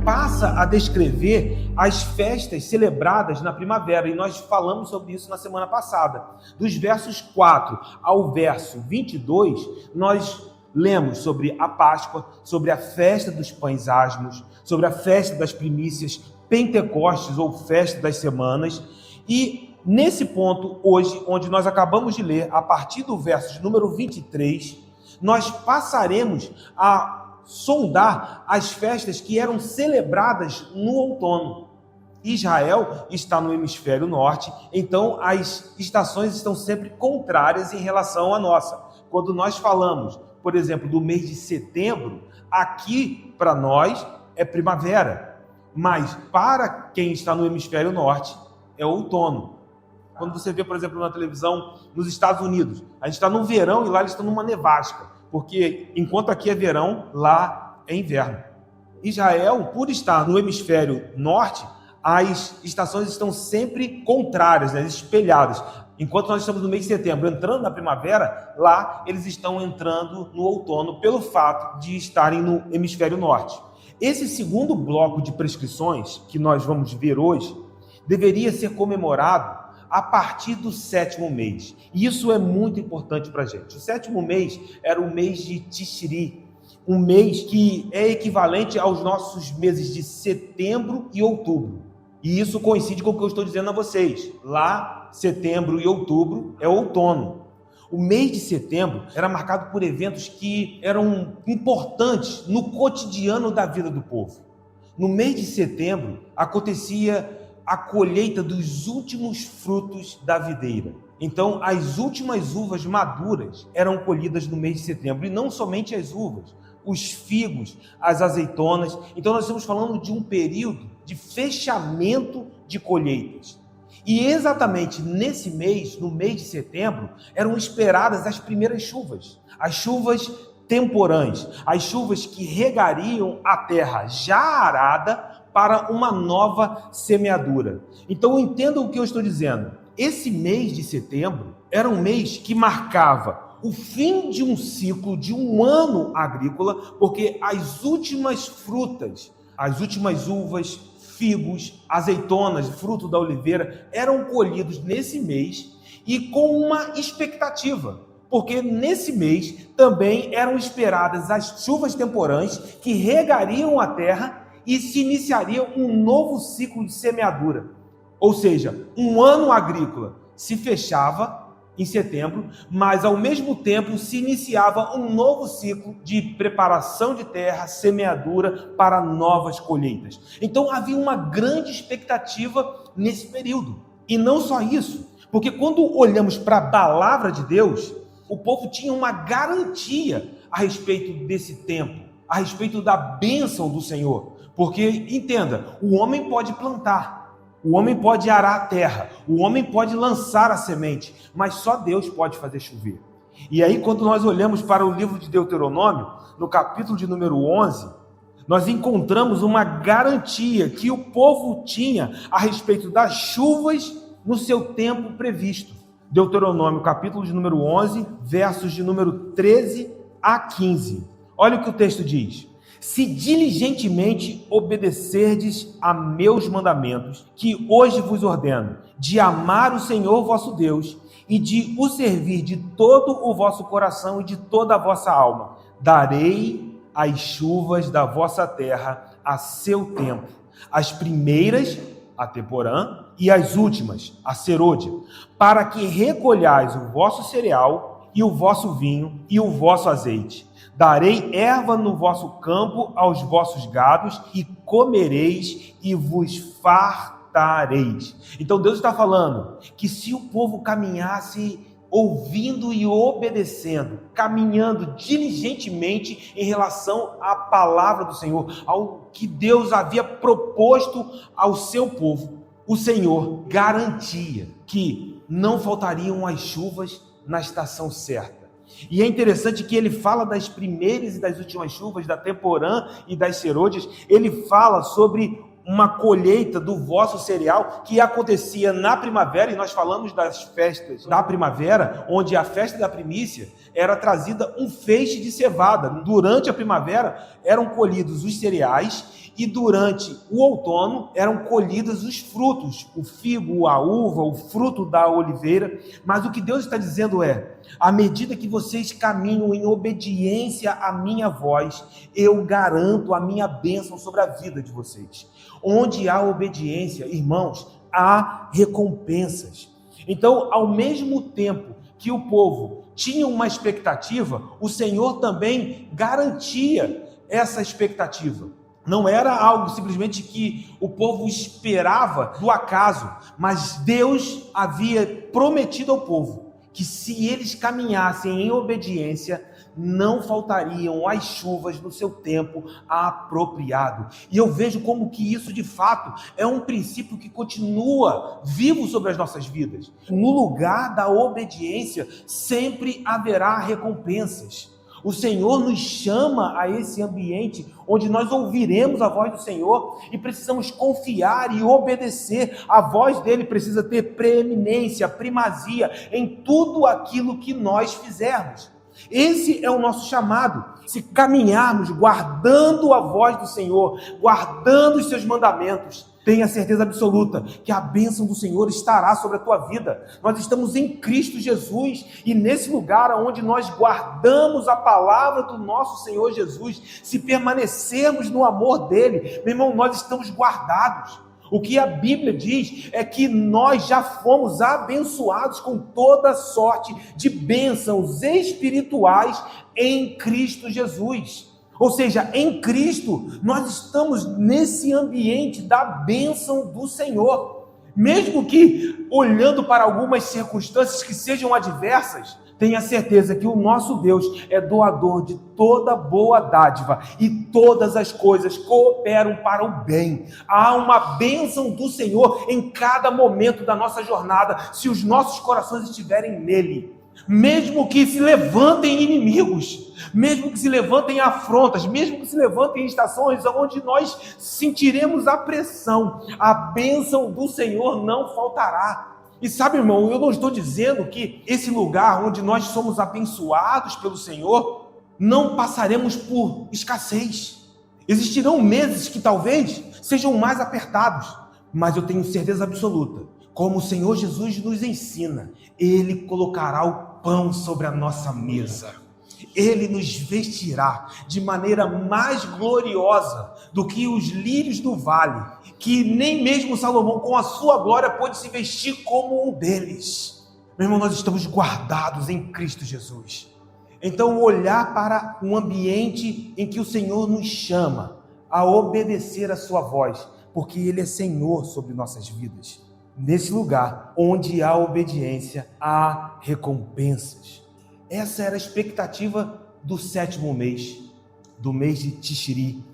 passa a descrever as festas celebradas na primavera, e nós falamos sobre isso na semana passada. Dos versos 4 ao verso 22, nós lemos sobre a Páscoa, sobre a festa dos pães asmos, sobre a festa das primícias, Pentecostes ou festa das semanas, e nesse ponto, hoje, onde nós acabamos de ler, a partir do verso de número 23, nós passaremos a sondar as festas que eram celebradas no outono. Israel está no hemisfério norte, então as estações estão sempre contrárias em relação à nossa. Quando nós falamos, por exemplo, do mês de setembro, aqui para nós é primavera, mas para quem está no hemisfério norte é outono. Quando você vê, por exemplo, na televisão nos Estados Unidos, a gente está no verão e lá eles estão numa nevasca, porque enquanto aqui é verão, lá é inverno. Israel, por estar no hemisfério norte, as estações estão sempre contrárias, né, espelhadas. Enquanto nós estamos no mês de setembro entrando na primavera, lá eles estão entrando no outono pelo fato de estarem no hemisfério norte. Esse segundo bloco de prescrições que nós vamos ver hoje deveria ser comemorado a partir do 7º mês. E isso é muito importante para a gente. O 7º mês era o mês de Tishri, um mês que é equivalente aos nossos meses de setembro e outubro. E isso coincide com o que eu estou dizendo a vocês. Lá, setembro e outubro é outono. O mês de setembro era marcado por eventos que eram importantes no cotidiano da vida do povo. No mês de setembro acontecia a colheita dos últimos frutos da videira. Então, as últimas uvas maduras eram colhidas no mês de setembro, e não somente as uvas, os figos, as azeitonas. Então, nós estamos falando de um período de fechamento de colheitas. E exatamente nesse mês, no mês de setembro, eram esperadas as primeiras chuvas, as chuvas temporãs, as chuvas que regariam a terra já arada para uma nova semeadura. Então entenda o que eu estou dizendo. Esse mês de setembro era um mês que marcava o fim de um ciclo, de um ano agrícola, porque as últimas frutas, as últimas uvas, figos, azeitonas, fruto da oliveira, eram colhidos nesse mês e com uma expectativa, porque nesse mês também eram esperadas as chuvas temporãs que regariam a terra e se iniciaria um novo ciclo de semeadura. Ou seja, um ano agrícola se fechava em setembro, mas ao mesmo tempo se iniciava um novo ciclo de preparação de terra, semeadura para novas colheitas. Então havia uma grande expectativa nesse período. E não só isso, porque quando olhamos para a palavra de Deus, o povo tinha uma garantia a respeito desse tempo, a respeito da bênção do Senhor. Porque, entenda, o homem pode plantar, o homem pode arar a terra, o homem pode lançar a semente, mas só Deus pode fazer chover. E aí, quando nós olhamos para o livro de Deuteronômio, no capítulo de número 11, nós encontramos uma garantia que o povo tinha a respeito das chuvas no seu tempo previsto. Deuteronômio, capítulo de número 11, versos de número 13 a 15. Olha o que o texto diz. Se diligentemente obedecerdes a meus mandamentos, que hoje vos ordeno, de amar o Senhor vosso Deus e de o servir de todo o vosso coração e de toda a vossa alma, darei as chuvas da vossa terra a seu tempo, as primeiras, a temporã, e as últimas, a serôdia, para que recolhais o vosso cereal e o vosso vinho e o vosso azeite. Darei erva no vosso campo aos vossos gados e comereis e vos fartareis. Então Deus está falando que se o povo caminhasse ouvindo e obedecendo, caminhando diligentemente em relação à palavra do Senhor, ao que Deus havia proposto ao seu povo, o Senhor garantia que não faltariam as chuvas na estação certa. E é interessante que ele fala das primeiras e das últimas chuvas, da temporã e das serôdias. Ele fala sobre uma colheita do vosso cereal que acontecia na primavera, e nós falamos das festas da primavera, onde a festa da primícia era trazida um feixe de cevada. Durante a primavera eram colhidos os cereais e durante o outono eram colhidos os frutos, o figo, a uva, o fruto da oliveira. Mas o que Deus está dizendo é: à medida que vocês caminham em obediência à minha voz, eu garanto a minha bênção sobre a vida de vocês. Onde há obediência, irmãos, há recompensas. Então, ao mesmo tempo que o povo tinha uma expectativa, o Senhor também garantia essa expectativa. Não era algo simplesmente que o povo esperava do acaso, mas Deus havia prometido ao povo que se eles caminhassem em obediência, não faltariam as chuvas no seu tempo apropriado. E eu vejo como que isso de fato é um princípio que continua vivo sobre as nossas vidas. No lugar da obediência sempre haverá recompensas. O Senhor nos chama a esse ambiente onde nós ouviremos a voz do Senhor e precisamos confiar e obedecer. A voz dele precisa ter preeminência, primazia em tudo aquilo que nós fizermos. Esse é o nosso chamado. Se caminharmos guardando a voz do Senhor, guardando os seus mandamentos, tenha certeza absoluta que a bênção do Senhor estará sobre a tua vida. Nós estamos em Cristo Jesus e nesse lugar onde nós guardamos a palavra do nosso Senhor Jesus, se permanecermos no amor dele, meu irmão, nós estamos guardados. O que a Bíblia diz é que nós já fomos abençoados com toda sorte de bênçãos espirituais em Cristo Jesus. Ou seja, em Cristo, nós estamos nesse ambiente da bênção do Senhor. Mesmo que, olhando para algumas circunstâncias que sejam adversas, tenha certeza que o nosso Deus é doador de toda boa dádiva e todas as coisas cooperam para o bem. Há uma bênção do Senhor em cada momento da nossa jornada, se os nossos corações estiverem nele. Mesmo que se levantem inimigos, mesmo que se levantem afrontas, mesmo que se levantem estações onde nós sentiremos a pressão, a bênção do Senhor não faltará. E sabe, irmão, eu não estou dizendo que esse lugar onde nós somos abençoados pelo Senhor, não passaremos por escassez. Existirão meses que talvez sejam mais apertados, mas eu tenho certeza absoluta, como o Senhor Jesus nos ensina, Ele colocará o pão sobre a nossa mesa. Ele nos vestirá de maneira mais gloriosa do que os lírios do vale, que nem mesmo Salomão, com a sua glória, pôde se vestir como um deles. Meu irmão, nós estamos guardados em Cristo Jesus. Então, olhar para um ambiente em que o Senhor nos chama a obedecer a sua voz, porque Ele é Senhor sobre nossas vidas. Nesse lugar onde há obediência, há recompensas. Essa era a expectativa do 7º mês, do mês de Tishri.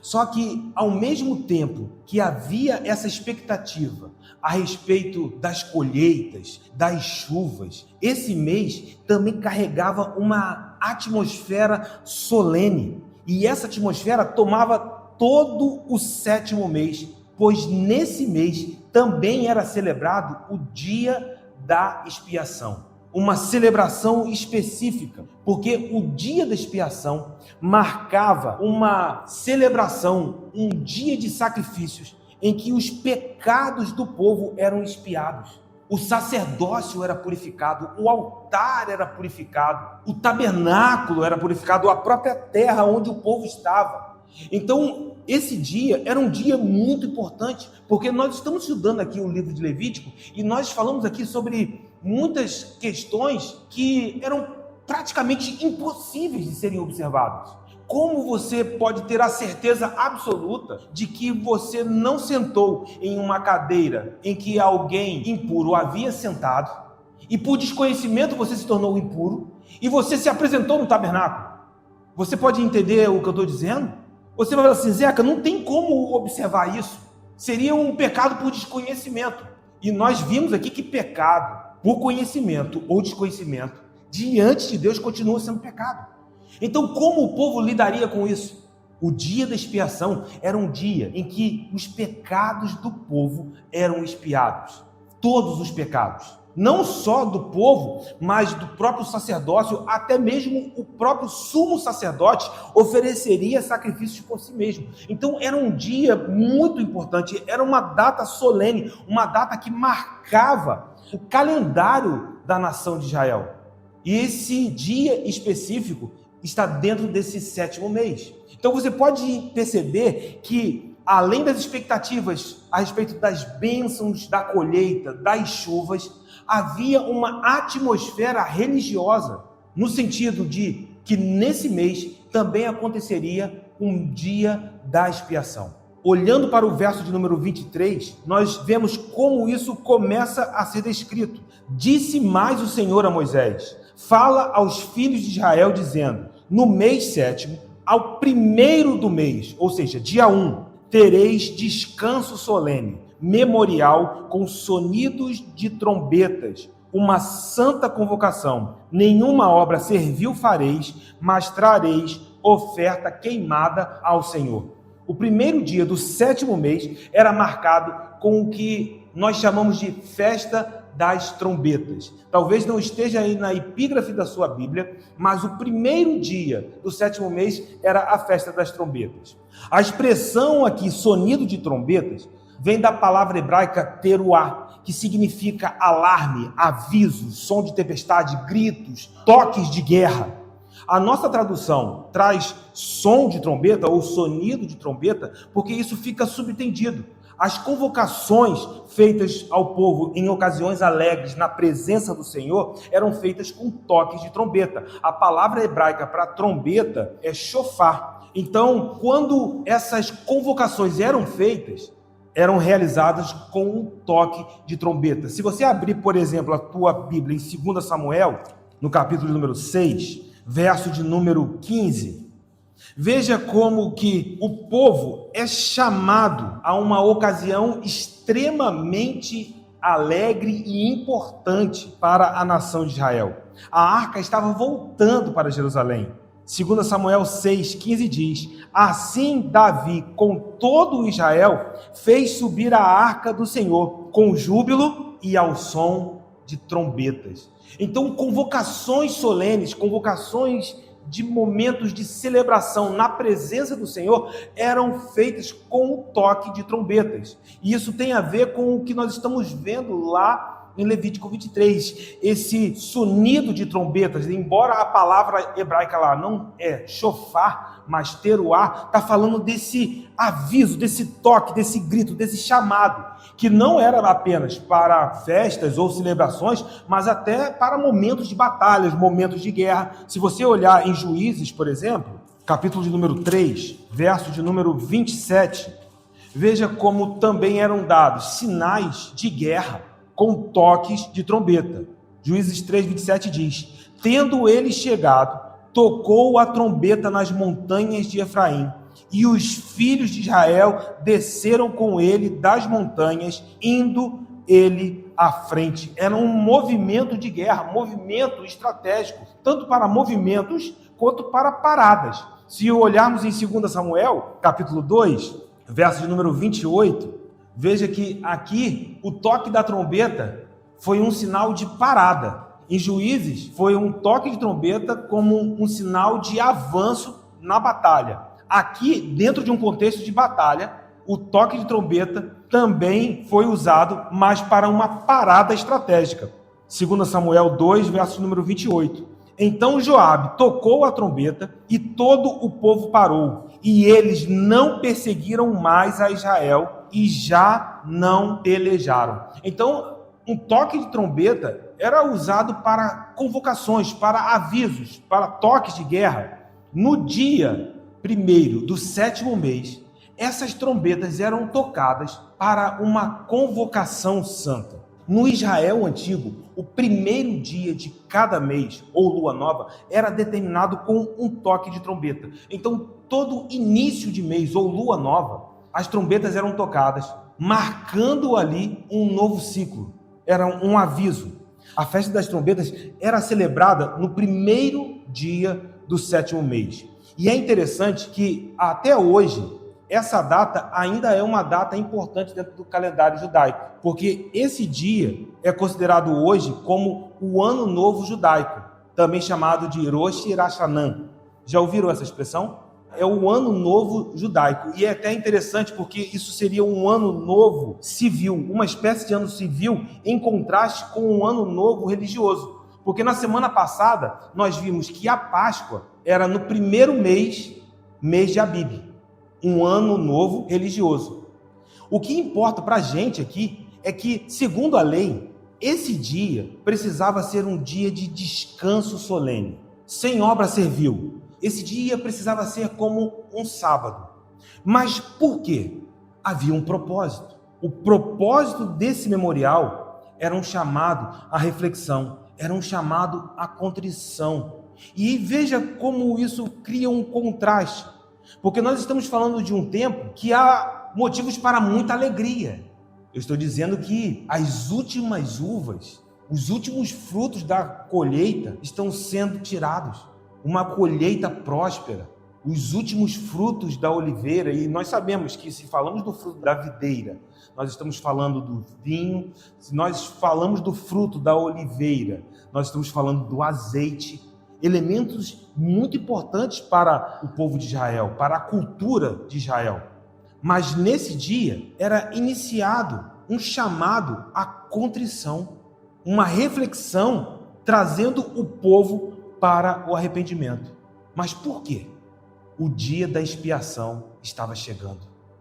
Só que, ao mesmo tempo que havia essa expectativa a respeito das colheitas, das chuvas, esse mês também carregava uma atmosfera solene. E essa atmosfera tomava todo o 7º mês, pois nesse mês também era celebrado o dia da expiação. Uma celebração específica, porque o dia da expiação marcava uma celebração, um dia de sacrifícios em que os pecados do povo eram expiados. O sacerdócio era purificado, o altar era purificado, o tabernáculo era purificado, a própria terra onde o povo estava. Então, esse dia era um dia muito importante, porque nós estamos estudando aqui o livro de Levítico e nós falamos aqui sobre muitas questões que eram praticamente impossíveis de serem observadas. Como você pode ter a certeza absoluta de que você não sentou em uma cadeira em que alguém impuro havia sentado e por desconhecimento você se tornou impuro e você se apresentou no tabernáculo? Você pode entender o que eu estou dizendo? Você vai falar assim: Zeca, não tem como observar isso. Seria um pecado por desconhecimento. E nós vimos aqui que pecado por conhecimento ou desconhecimento diante de Deus continua sendo pecado. Então, como o povo lidaria com isso? O dia da expiação era um dia em que os pecados do povo eram expiados. Todos os pecados. Não só do povo, mas do próprio sacerdócio, até mesmo o próprio sumo sacerdote ofereceria sacrifícios por si mesmo. Então era um dia muito importante, era uma data solene, uma data que marcava o calendário da nação de Israel. E esse dia específico está dentro desse 7º mês. Então você pode perceber que, além das expectativas a respeito das bênçãos da colheita, das chuvas, havia uma atmosfera religiosa, no sentido de que nesse mês também aconteceria um dia da expiação. Olhando para o verso de número 23, nós vemos como isso começa a ser descrito. Disse mais o Senhor a Moisés: fala aos filhos de Israel, dizendo: no mês 7º, ao 1º do mês, ou seja, dia 1, tereis descanso solene, memorial com sonidos de trombetas, uma santa convocação. Nenhuma obra servil fareis, mas trareis oferta queimada ao Senhor. O primeiro dia do 7º mês era marcado com o que nós chamamos de festa das trombetas. Talvez não esteja aí na epígrafe da sua Bíblia, mas o primeiro dia do 7º mês era a festa das trombetas. A expressão aqui, sonido de trombetas, vem da palavra hebraica teruá, que significa alarme, aviso, som de tempestade, gritos, toques de guerra. A nossa tradução traz som de trombeta ou sonido de trombeta, porque isso fica subentendido. As convocações feitas ao povo em ocasiões alegres na presença do Senhor eram feitas com toques de trombeta. A palavra hebraica para trombeta é shofar. Então, quando essas convocações eram feitas, eram realizadas com um toque de trombeta. Se você abrir, por exemplo, a tua Bíblia em 2 Samuel, no capítulo número 6, verso de número 15, veja como que o povo é chamado a uma ocasião extremamente alegre e importante para a nação de Israel. A arca estava voltando para Jerusalém. 2 Samuel 6,15 diz: assim Davi, com todo Israel, fez subir a arca do Senhor, com júbilo e ao som de trombetas. Então, convocações solenes, convocações de momentos de celebração na presença do Senhor eram feitas com o toque de trombetas. E isso tem a ver com o que nós estamos vendo lá em Levítico 23, esse sonido de trombetas, embora a palavra hebraica lá não é shofar, mas teruá, está falando desse aviso, desse toque, desse grito, desse chamado, que não era apenas para festas ou celebrações, mas até para momentos de batalhas, momentos de guerra. Se você olhar em Juízes, por exemplo, capítulo de número 3, verso de número 27, veja como também eram dados sinais de guerra com toques de trombeta. Juízes 3:27 diz: tendo ele chegado, tocou a trombeta nas montanhas de Efraim, e os filhos de Israel desceram com ele das montanhas, indo ele à frente. Era um movimento de guerra, movimento estratégico, tanto para movimentos quanto para paradas. Se olharmos em 2 Samuel, capítulo 2, verso de número 28, veja que aqui o toque da trombeta foi um sinal de parada. Em Juízes, foi um toque de trombeta como um sinal de avanço na batalha. Aqui, dentro de um contexto de batalha, o toque de trombeta também foi usado, mas para uma parada estratégica. 2 Samuel 2, verso número 28. Então Joabe tocou a trombeta e todo o povo parou, e eles não perseguiram mais a Israel e já não pelejaram. Então, um toque de trombeta era usado para convocações, para avisos, para toques de guerra. No dia 1º do 7º mês, essas trombetas eram tocadas para uma convocação santa. No Israel antigo, o primeiro dia de cada mês, ou lua nova, era determinado com um toque de trombeta. Então, todo início de mês ou lua nova, as trombetas eram tocadas, marcando ali um novo ciclo. Era um aviso. A festa das trombetas era celebrada no primeiro dia do 7º mês. E é interessante que, até hoje, essa data ainda é uma data importante dentro do calendário judaico, porque esse dia é considerado hoje como o Ano Novo Judaico, também chamado de Rosh Hashanah. Já ouviram essa expressão? É o Ano Novo Judaico. E é até interessante porque isso seria um Ano Novo civil, uma espécie de ano civil em contraste com um Ano Novo religioso. Porque na semana passada nós vimos que a Páscoa era no primeiro mês de Abib, um ano novo religioso. O que importa para a gente aqui é que, segundo a lei, esse dia precisava ser um dia de descanso solene, sem obra servil. Esse dia precisava ser como um sábado. Mas por quê? Havia um propósito. O propósito desse memorial era um chamado à reflexão, era um chamado à contrição. E veja como isso cria um contraste, porque nós estamos falando de um tempo que há motivos para muita alegria. Eu estou dizendo que as últimas uvas, os últimos frutos da colheita estão sendo tirados. Uma colheita próspera, os últimos frutos da oliveira, e nós sabemos que se falamos do fruto da videira, nós estamos falando do vinho, se nós falamos do fruto da oliveira, nós estamos falando do azeite, elementos muito importantes para o povo de Israel, para a cultura de Israel. Mas nesse dia era iniciado um chamado à contrição, uma reflexão trazendo o povo para o arrependimento. Mas por quê? O dia da expiação estava chegando.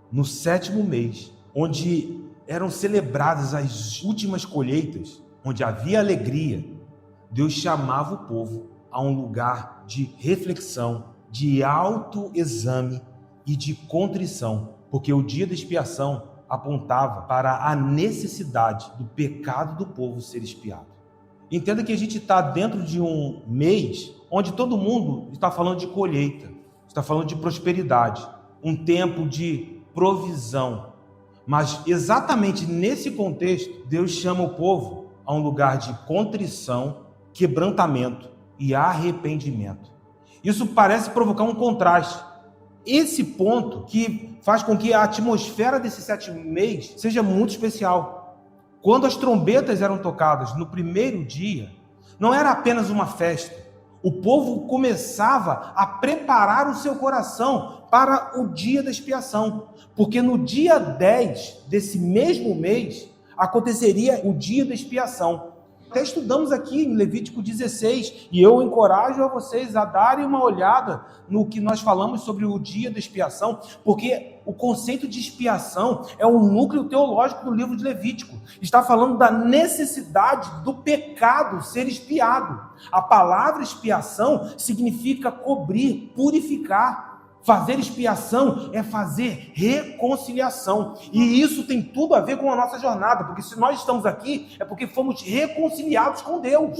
No 7º mês, onde eram celebradas as últimas colheitas, onde havia alegria, Deus chamava o povo a um lugar de reflexão, de autoexame e de contrição, porque o dia da expiação apontava para a necessidade do pecado do povo ser expiado. Entenda que a gente está dentro de um mês onde todo mundo está falando de colheita, está falando de prosperidade, um tempo de provisão. Mas exatamente nesse contexto, Deus chama o povo a um lugar de contrição, quebrantamento e arrependimento. Isso parece provocar um contraste. Esse ponto que faz com que a atmosfera desse 7º mês seja muito especial. Quando as trombetas eram tocadas no primeiro dia, não era apenas uma festa. O povo começava a preparar o seu coração para o dia da expiação, porque no dia 10 desse mesmo mês aconteceria o dia da expiação. Até estudamos aqui em Levítico 16, e eu encorajo a vocês a darem uma olhada no que nós falamos sobre o dia da expiação, porque o conceito de expiação é um núcleo teológico do livro de Levítico. Está falando da necessidade do pecado ser expiado. A palavra expiação significa cobrir, purificar. Fazer expiação é fazer reconciliação. E isso tem tudo a ver com a nossa jornada, porque se nós estamos aqui é porque fomos reconciliados com Deus.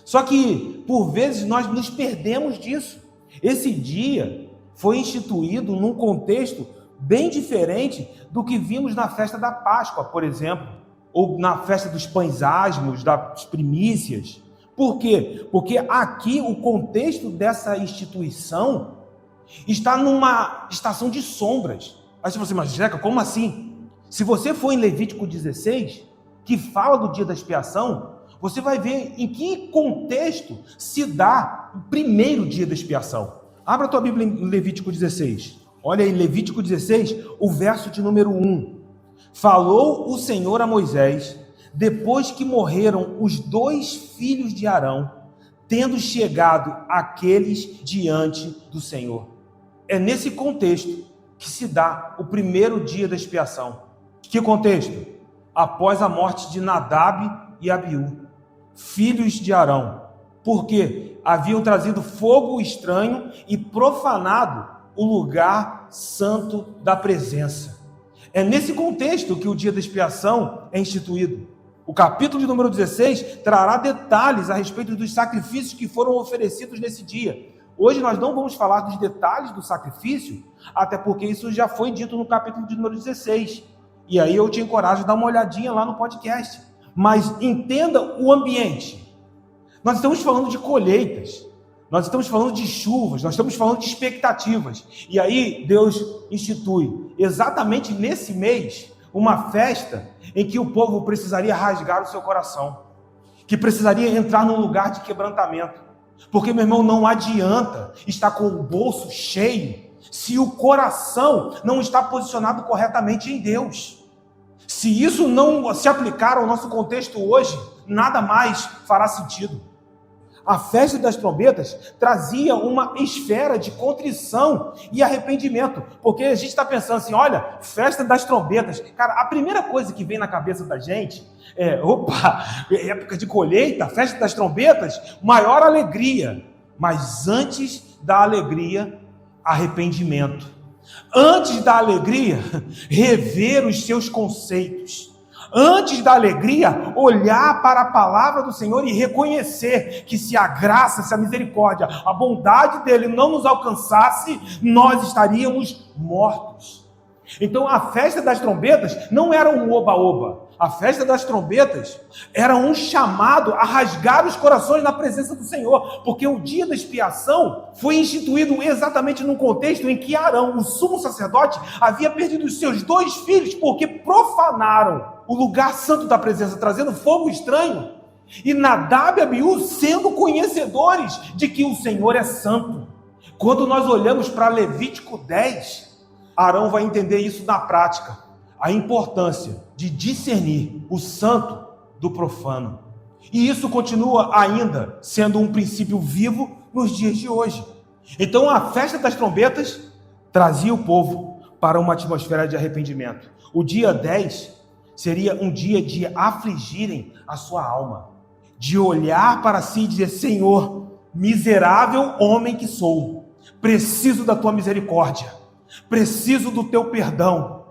Só que, por vezes, nós nos perdemos disso. Esse dia foi instituído num contexto bem diferente do que vimos na festa da Páscoa, por exemplo, ou na festa dos pães asmos, das primícias. Por quê? Porque aqui o contexto dessa instituição está numa estação de sombras. Aí você fala assim, mas Jeca, como assim? Se você for em Levítico 16, que fala do dia da expiação, você vai ver em que contexto se dá o primeiro dia da expiação. Abra a tua Bíblia em Levítico 16. Olha aí, Levítico 16, o verso de número 1. Falou o Senhor a Moisés, depois que morreram os 2 filhos de Arão, tendo chegado aqueles diante do Senhor. É nesse contexto que se dá o primeiro dia da expiação. Que contexto? Após a morte de Nadab e Abiú, filhos de Arão, porque haviam trazido fogo estranho e profanado o lugar santo da presença. É nesse contexto que o dia da expiação é instituído. O capítulo de número 16 trará detalhes a respeito dos sacrifícios que foram oferecidos nesse dia. Hoje nós não vamos falar dos detalhes do sacrifício, até porque isso já foi dito no capítulo de número 16. E aí eu te encorajo a dar uma olhadinha lá no podcast. Mas entenda o ambiente. Nós estamos falando de colheitas. Nós estamos falando de chuvas, nós estamos falando de expectativas. E aí Deus institui, exatamente nesse mês, uma festa em que o povo precisaria rasgar o seu coração, que precisaria entrar num lugar de quebrantamento. Porque, meu irmão, não adianta estar com o bolso cheio se o coração não está posicionado corretamente em Deus. Se isso não se aplicar ao nosso contexto hoje, nada mais fará sentido. A festa das trombetas trazia uma esfera de contrição e arrependimento, porque a gente está pensando assim, olha, festa das trombetas, cara, a primeira coisa que vem na cabeça da gente é, época de colheita, festa das trombetas, maior alegria, mas antes da alegria, arrependimento. Antes da alegria, rever os seus conceitos. Antes da alegria, olhar para a palavra do Senhor e reconhecer que se a graça, se a misericórdia, a bondade dele não nos alcançasse, nós estaríamos mortos. Então a festa das trombetas não era um oba-oba. A festa das trombetas era um chamado a rasgar os corações na presença do Senhor, porque o dia da expiação foi instituído exatamente num contexto em que Arão, o sumo sacerdote, havia perdido os seus 2 filhos porque profanaram o lugar santo da presença, trazendo fogo estranho, e Nadab e Abiú sendo conhecedores de que o Senhor é santo. Quando nós olhamos para Levítico 10, Arão vai entender isso na prática, a importância de discernir o santo do profano. E isso continua ainda sendo um princípio vivo nos dias de hoje. Então a festa das trombetas trazia o povo para uma atmosfera de arrependimento. O dia 10 seria um dia de afligirem a sua alma, de olhar para si e dizer, Senhor, miserável homem que sou, preciso da tua misericórdia, preciso do teu perdão,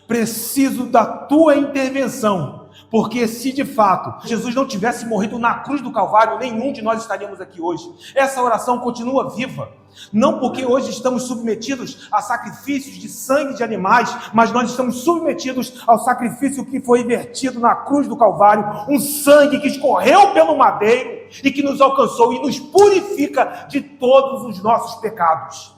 preciso da tua intervenção, porque se de fato Jesus não tivesse morrido na cruz do Calvário, nenhum de nós estaríamos aqui hoje. Essa oração continua viva, não porque hoje estamos submetidos a sacrifícios de sangue de animais, mas nós estamos submetidos ao sacrifício que foi vertido na cruz do Calvário, um sangue que escorreu pelo madeiro e que nos alcançou e nos purifica de todos os nossos pecados.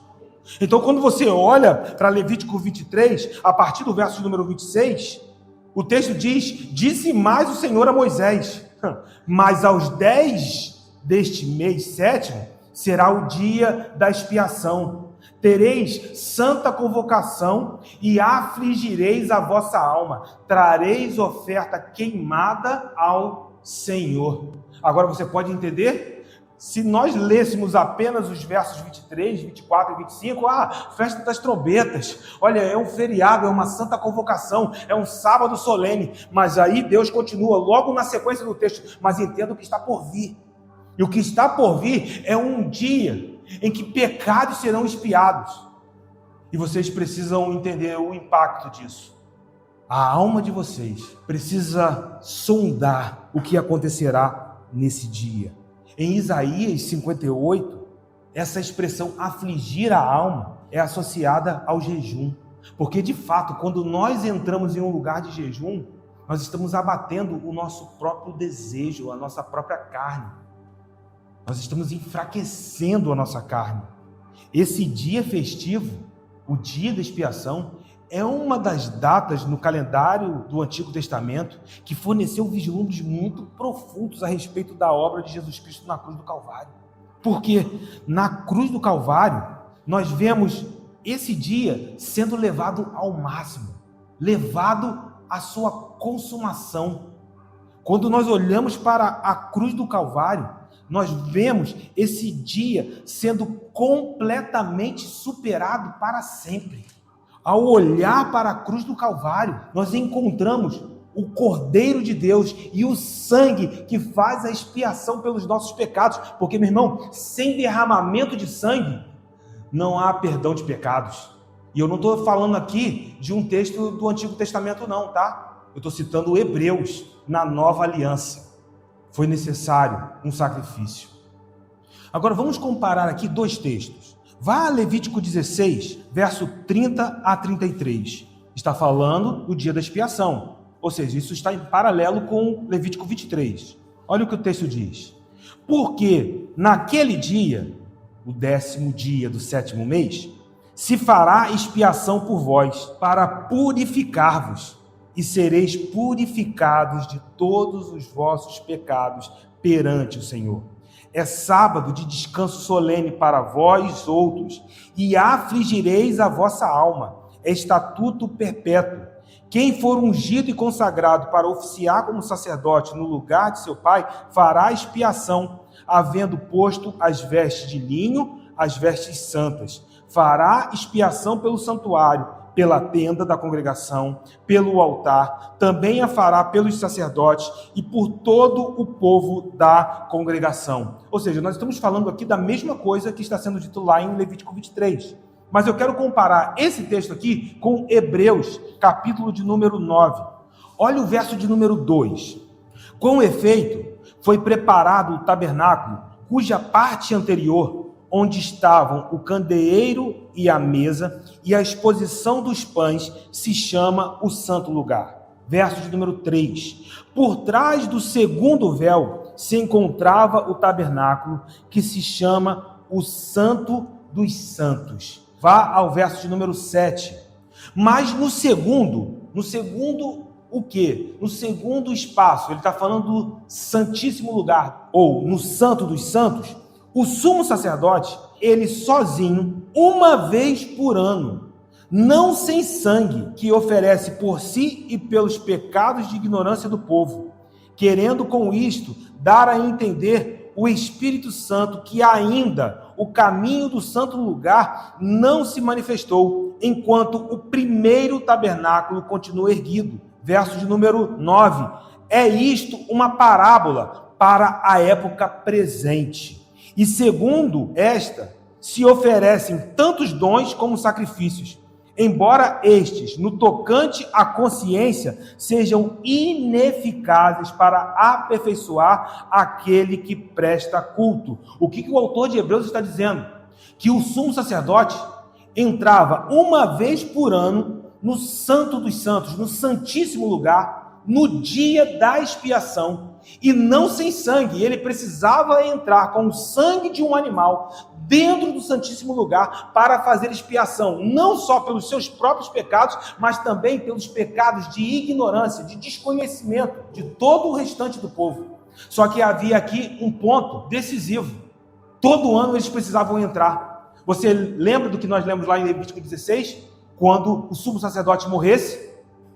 Então, quando você olha para Levítico 23, a partir do verso número 26, o texto diz, disse mais o Senhor a Moisés, mas aos 10 deste mês 7º, será o dia da expiação. Tereis santa convocação e afligireis a vossa alma. Trareis oferta queimada ao Senhor. Agora você pode entender? Se nós lêssemos apenas os versos 23, 24 e 25, festa das trombetas, olha, é um feriado, é uma santa convocação, é um sábado solene, mas aí Deus continua logo na sequência do texto, mas entenda o que está por vir, e o que está por vir é um dia em que pecados serão expiados, e vocês precisam entender o impacto disso. A alma de vocês precisa sondar o que acontecerá nesse dia. Em Isaías 58, essa expressão afligir a alma é associada ao jejum. Porque, de fato, quando nós entramos em um lugar de jejum, nós estamos abatendo o nosso próprio desejo, a nossa própria carne. Nós estamos enfraquecendo a nossa carne. Esse dia festivo, o dia da expiação, é uma das datas no calendário do Antigo Testamento que forneceu vislumbres muito profundos a respeito da obra de Jesus Cristo na cruz do Calvário. Porque na cruz do Calvário, nós vemos esse dia sendo levado ao máximo, levado à sua consumação. Quando nós olhamos para a cruz do Calvário, nós vemos esse dia sendo completamente superado para sempre. Ao olhar para a cruz do Calvário, nós encontramos o Cordeiro de Deus e o sangue que faz a expiação pelos nossos pecados. Porque, meu irmão, sem derramamento de sangue, não há perdão de pecados. E eu não estou falando aqui de um texto do Antigo Testamento não, tá? Eu estou citando Hebreus, na Nova Aliança. Foi necessário um sacrifício. Agora, vamos comparar aqui 2 textos. Vá a Levítico 16, verso 30 a 33. Está falando do dia da expiação. Ou seja, isso está em paralelo com Levítico 23. Olha o que o texto diz. Porque naquele dia o 10º dia do 7º mês, se fará expiação por vós, para purificar-vos, e sereis purificados de todos os vossos pecados perante o Senhor. É sábado de descanso solene para vós outros, e afligireis a vossa alma. É estatuto perpétuo. Quem for ungido e consagrado para oficiar como sacerdote no lugar de seu pai, fará expiação, havendo posto as vestes de linho, as vestes santas. Fará expiação pelo santuário, pela tenda da congregação, pelo altar, também a fará pelos sacerdotes e por todo o povo da congregação. Ou seja, nós estamos falando aqui da mesma coisa que está sendo dito lá em Levítico 23. Mas eu quero comparar esse texto aqui com Hebreus, capítulo de número 9. Olha o verso de número 2. Com efeito, foi preparado o tabernáculo, cuja parte anterior, onde estavam o candeeiro e a mesa, e a exposição dos pães, se chama o santo lugar. Verso de número 3. Por trás do segundo véu se encontrava o tabernáculo, que se chama o santo dos santos. Vá ao verso de número 7. Mas no segundo o quê? No segundo espaço, ele está falando do santíssimo lugar, ou no santo dos santos, o sumo sacerdote, ele sozinho, uma vez por ano, não sem sangue, que oferece por si e pelos pecados de ignorância do povo, querendo com isto dar a entender o Espírito Santo que ainda o caminho do santo lugar não se manifestou, enquanto o primeiro tabernáculo continua erguido. Verso de número 9. É isto uma parábola para a época presente. E segundo esta, se oferecem tantos dons como sacrifícios, embora estes, no tocante à consciência, sejam ineficazes para aperfeiçoar aquele que presta culto. O que o autor de Hebreus está dizendo? Que o sumo sacerdote entrava uma vez por ano no Santo dos Santos, no Santíssimo Lugar, no dia da expiação, e não sem sangue. Ele precisava entrar com o sangue de um animal dentro do Santíssimo Lugar para fazer expiação, não só pelos seus próprios pecados, mas também pelos pecados de ignorância, de desconhecimento de todo o restante do povo. Só que havia aqui um ponto decisivo. Todo ano eles precisavam entrar. Você lembra do que nós lemos lá em Levítico 16? Quando o sumo sacerdote morresse,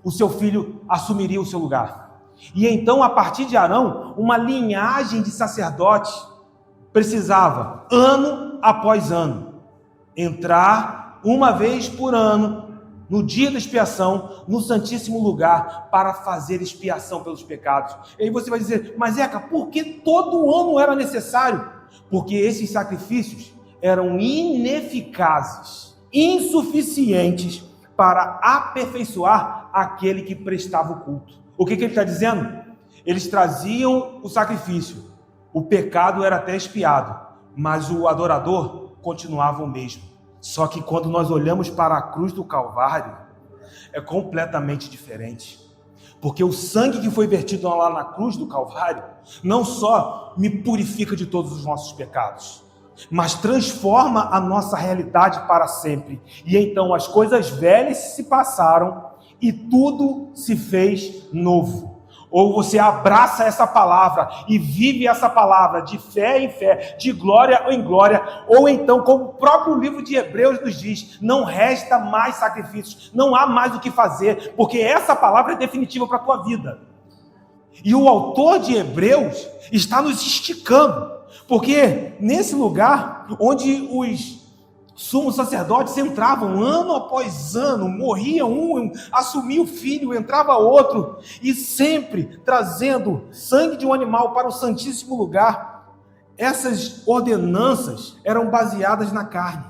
o seu filho assumiria o seu lugar. E então, a partir de Arão, uma linhagem de sacerdotes precisava, ano após ano, entrar uma vez por ano, no dia da expiação, no Santíssimo Lugar, para fazer expiação pelos pecados. E aí você vai dizer, mas Eca, por que todo ano era necessário? Porque esses sacrifícios eram ineficazes, insuficientes para aperfeiçoar aquele que prestava o culto. O que ele está dizendo? Eles traziam o sacrifício, o pecado era até expiado, mas o adorador continuava o mesmo. Só que quando nós olhamos para a cruz do Calvário, é completamente diferente. Porque o sangue que foi vertido lá na cruz do Calvário, não só me purifica de todos os nossos pecados, mas transforma a nossa realidade para sempre. E então as coisas velhas se passaram e tudo se fez novo. Ou você abraça essa palavra e vive essa palavra de fé em fé, de glória em glória, ou então, como o próprio livro de Hebreus nos diz, não resta mais sacrifícios, não há mais o que fazer, porque essa palavra é definitiva para a tua vida. E o autor de Hebreus está nos esticando, porque nesse lugar onde os sumos sacerdotes entravam ano após ano, morria um, assumia o filho, entrava outro, e sempre trazendo sangue de um animal para o Santíssimo Lugar. Essas ordenanças eram baseadas na carne,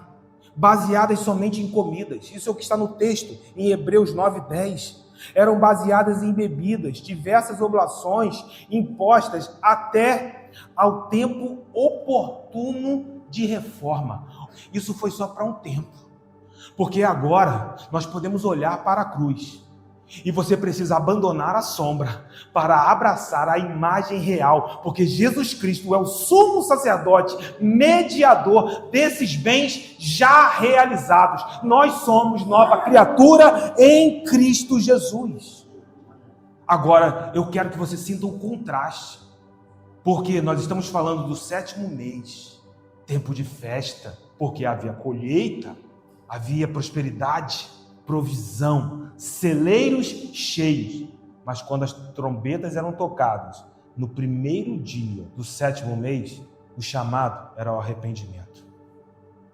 baseadas somente em comidas. Isso é o que está no texto, em Hebreus 9:10. Eram baseadas em bebidas, diversas oblações impostas até ao tempo oportuno de reforma. Isso foi só para um tempo, porque agora nós podemos olhar para a cruz E você precisa abandonar a sombra para abraçar a imagem real, porque Jesus Cristo é o sumo sacerdote, mediador desses bens já realizados. Nós somos nova criatura em Cristo Jesus. Agora, eu quero que você sinta um contraste, porque nós estamos falando do 7º mês, tempo de festa, porque havia colheita, havia prosperidade, provisão, celeiros cheios. Mas quando as trombetas eram tocadas, no primeiro dia do 7º mês, o chamado era o arrependimento.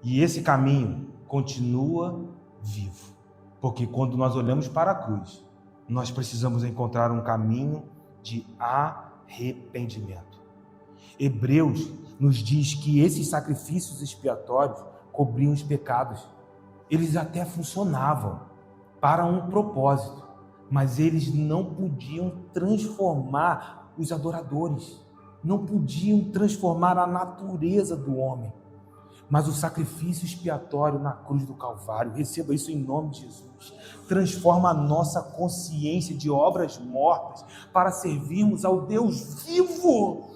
E esse caminho continua vivo, porque quando nós olhamos para a cruz, nós precisamos encontrar um caminho de arrependimento. Hebreus nos diz que esses sacrifícios expiatórios cobriam os pecados. Eles até funcionavam para um propósito, mas eles não podiam transformar os adoradores, não podiam transformar a natureza do homem. Mas o sacrifício expiatório na cruz do Calvário, receba isso em nome de Jesus, transforma a nossa consciência de obras mortas para servirmos ao Deus vivo.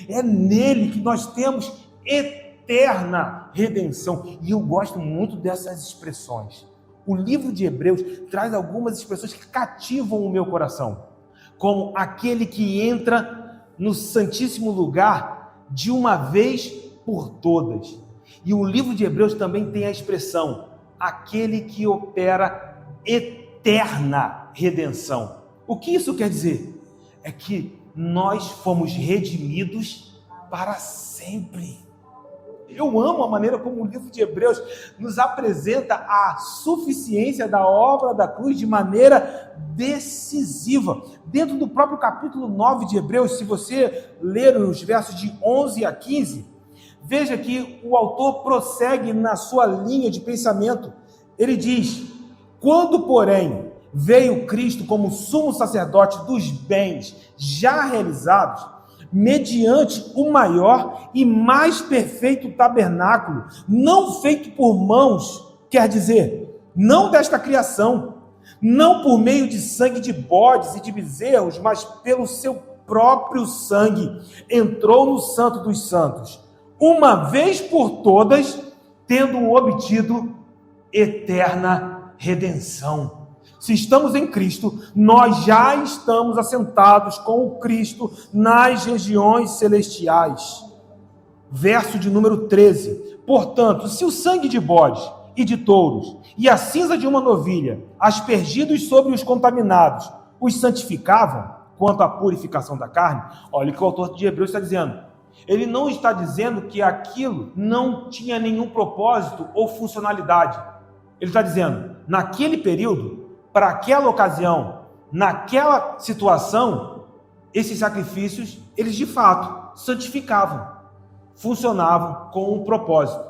É nele que nós temos eterna redenção. E eu gosto muito dessas expressões. O livro de Hebreus traz algumas expressões que cativam o meu coração, como aquele que entra no Santíssimo Lugar de uma vez por todas. E o livro de Hebreus também tem a expressão, aquele que opera eterna redenção. O que isso quer dizer? É que nós fomos redimidos para sempre. Eu amo a maneira como o livro de Hebreus nos apresenta a suficiência da obra da cruz de maneira decisiva. Dentro do próprio capítulo 9 de Hebreus, se você ler os versos de 11 a 15, veja que o autor prossegue na sua linha de pensamento. Ele diz: quando, porém, veio Cristo como sumo sacerdote dos bens já realizados, mediante o maior e mais perfeito tabernáculo, não feito por mãos, quer dizer, não desta criação, não por meio de sangue de bodes e de bezerros, mas pelo seu próprio sangue, entrou no Santo dos Santos, uma vez por todas, tendo obtido eterna redenção. Se estamos em Cristo, nós já estamos assentados com o Cristo nas regiões celestiais. Verso de número 13. Portanto, se o sangue de bodes e de touros e a cinza de uma novilha, aspergidos sobre os contaminados, os santificavam quanto à purificação da carne, olha o que o autor de Hebreus está dizendo. Ele não está dizendo que aquilo não tinha nenhum propósito ou funcionalidade. Ele está dizendo, naquele período, para aquela ocasião, naquela situação, esses sacrifícios, eles de fato santificavam, funcionavam com um propósito,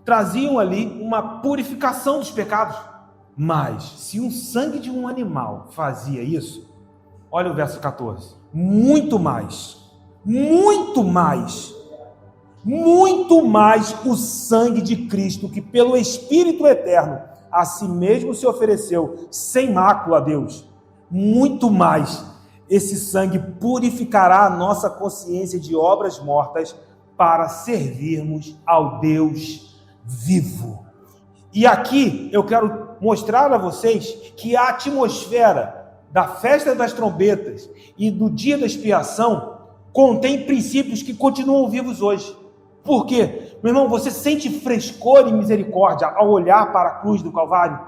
traziam ali uma purificação dos pecados. Mas, se o sangue de um animal fazia isso, olha o verso 14, muito mais o sangue de Cristo, que pelo Espírito eterno a si mesmo se ofereceu sem mácula a Deus, muito mais esse sangue purificará a nossa consciência de obras mortas para servirmos ao Deus vivo. E aqui eu quero mostrar a vocês que a atmosfera da festa das trombetas e do dia da expiação contém princípios que continuam vivos hoje. Por quê? Meu irmão, você sente frescor e misericórdia ao olhar para a cruz do Calvário?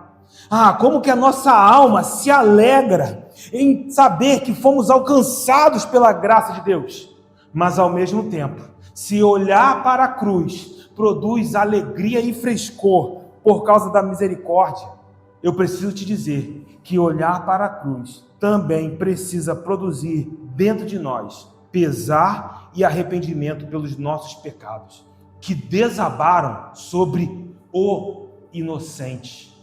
Como que a nossa alma se alegra em saber que fomos alcançados pela graça de Deus. Mas ao mesmo tempo, se olhar para a cruz produz alegria e frescor por causa da misericórdia, eu preciso te dizer que olhar para a cruz também precisa produzir dentro de nós pesar e arrependimento pelos nossos pecados, que desabaram sobre o inocente,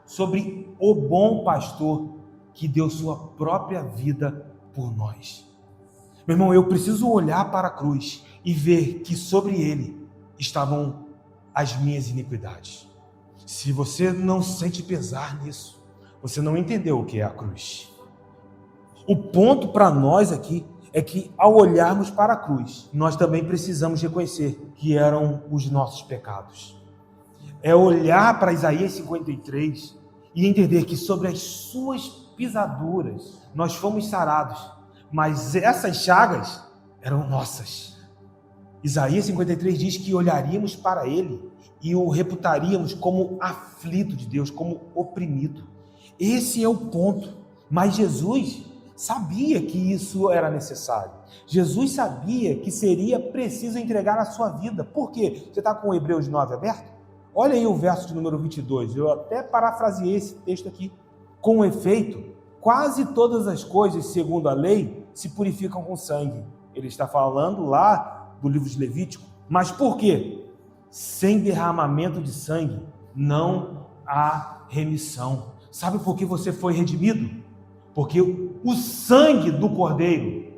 sobre o bom pastor que deu sua própria vida por nós. Meu irmão, eu preciso olhar para a cruz e ver que sobre ele estavam as minhas iniquidades. Se você não sente pesar nisso, Você não entendeu o que é a cruz. O ponto para nós aqui é que, ao olharmos para a cruz, nós também precisamos reconhecer que eram os nossos pecados. É olhar para Isaías 53 e entender que sobre as suas pisaduras nós fomos sarados, mas essas chagas eram nossas. Isaías 53 diz que olharíamos para ele e o reputaríamos como aflito de Deus, como oprimido. Esse é o ponto. Mas Jesus sabia que isso era necessário. Jesus sabia que seria preciso entregar a sua vida. Por quê? Você está com o Hebreus 9 aberto? Olha aí o verso de número 22. Eu até parafraseei esse texto aqui. Com efeito, quase todas as coisas, segundo a lei, se purificam com sangue. Ele está falando lá do livro de Levítico. Mas por quê? Sem derramamento de sangue não há remissão. Sabe por que você foi redimido? Porque o sangue do Cordeiro,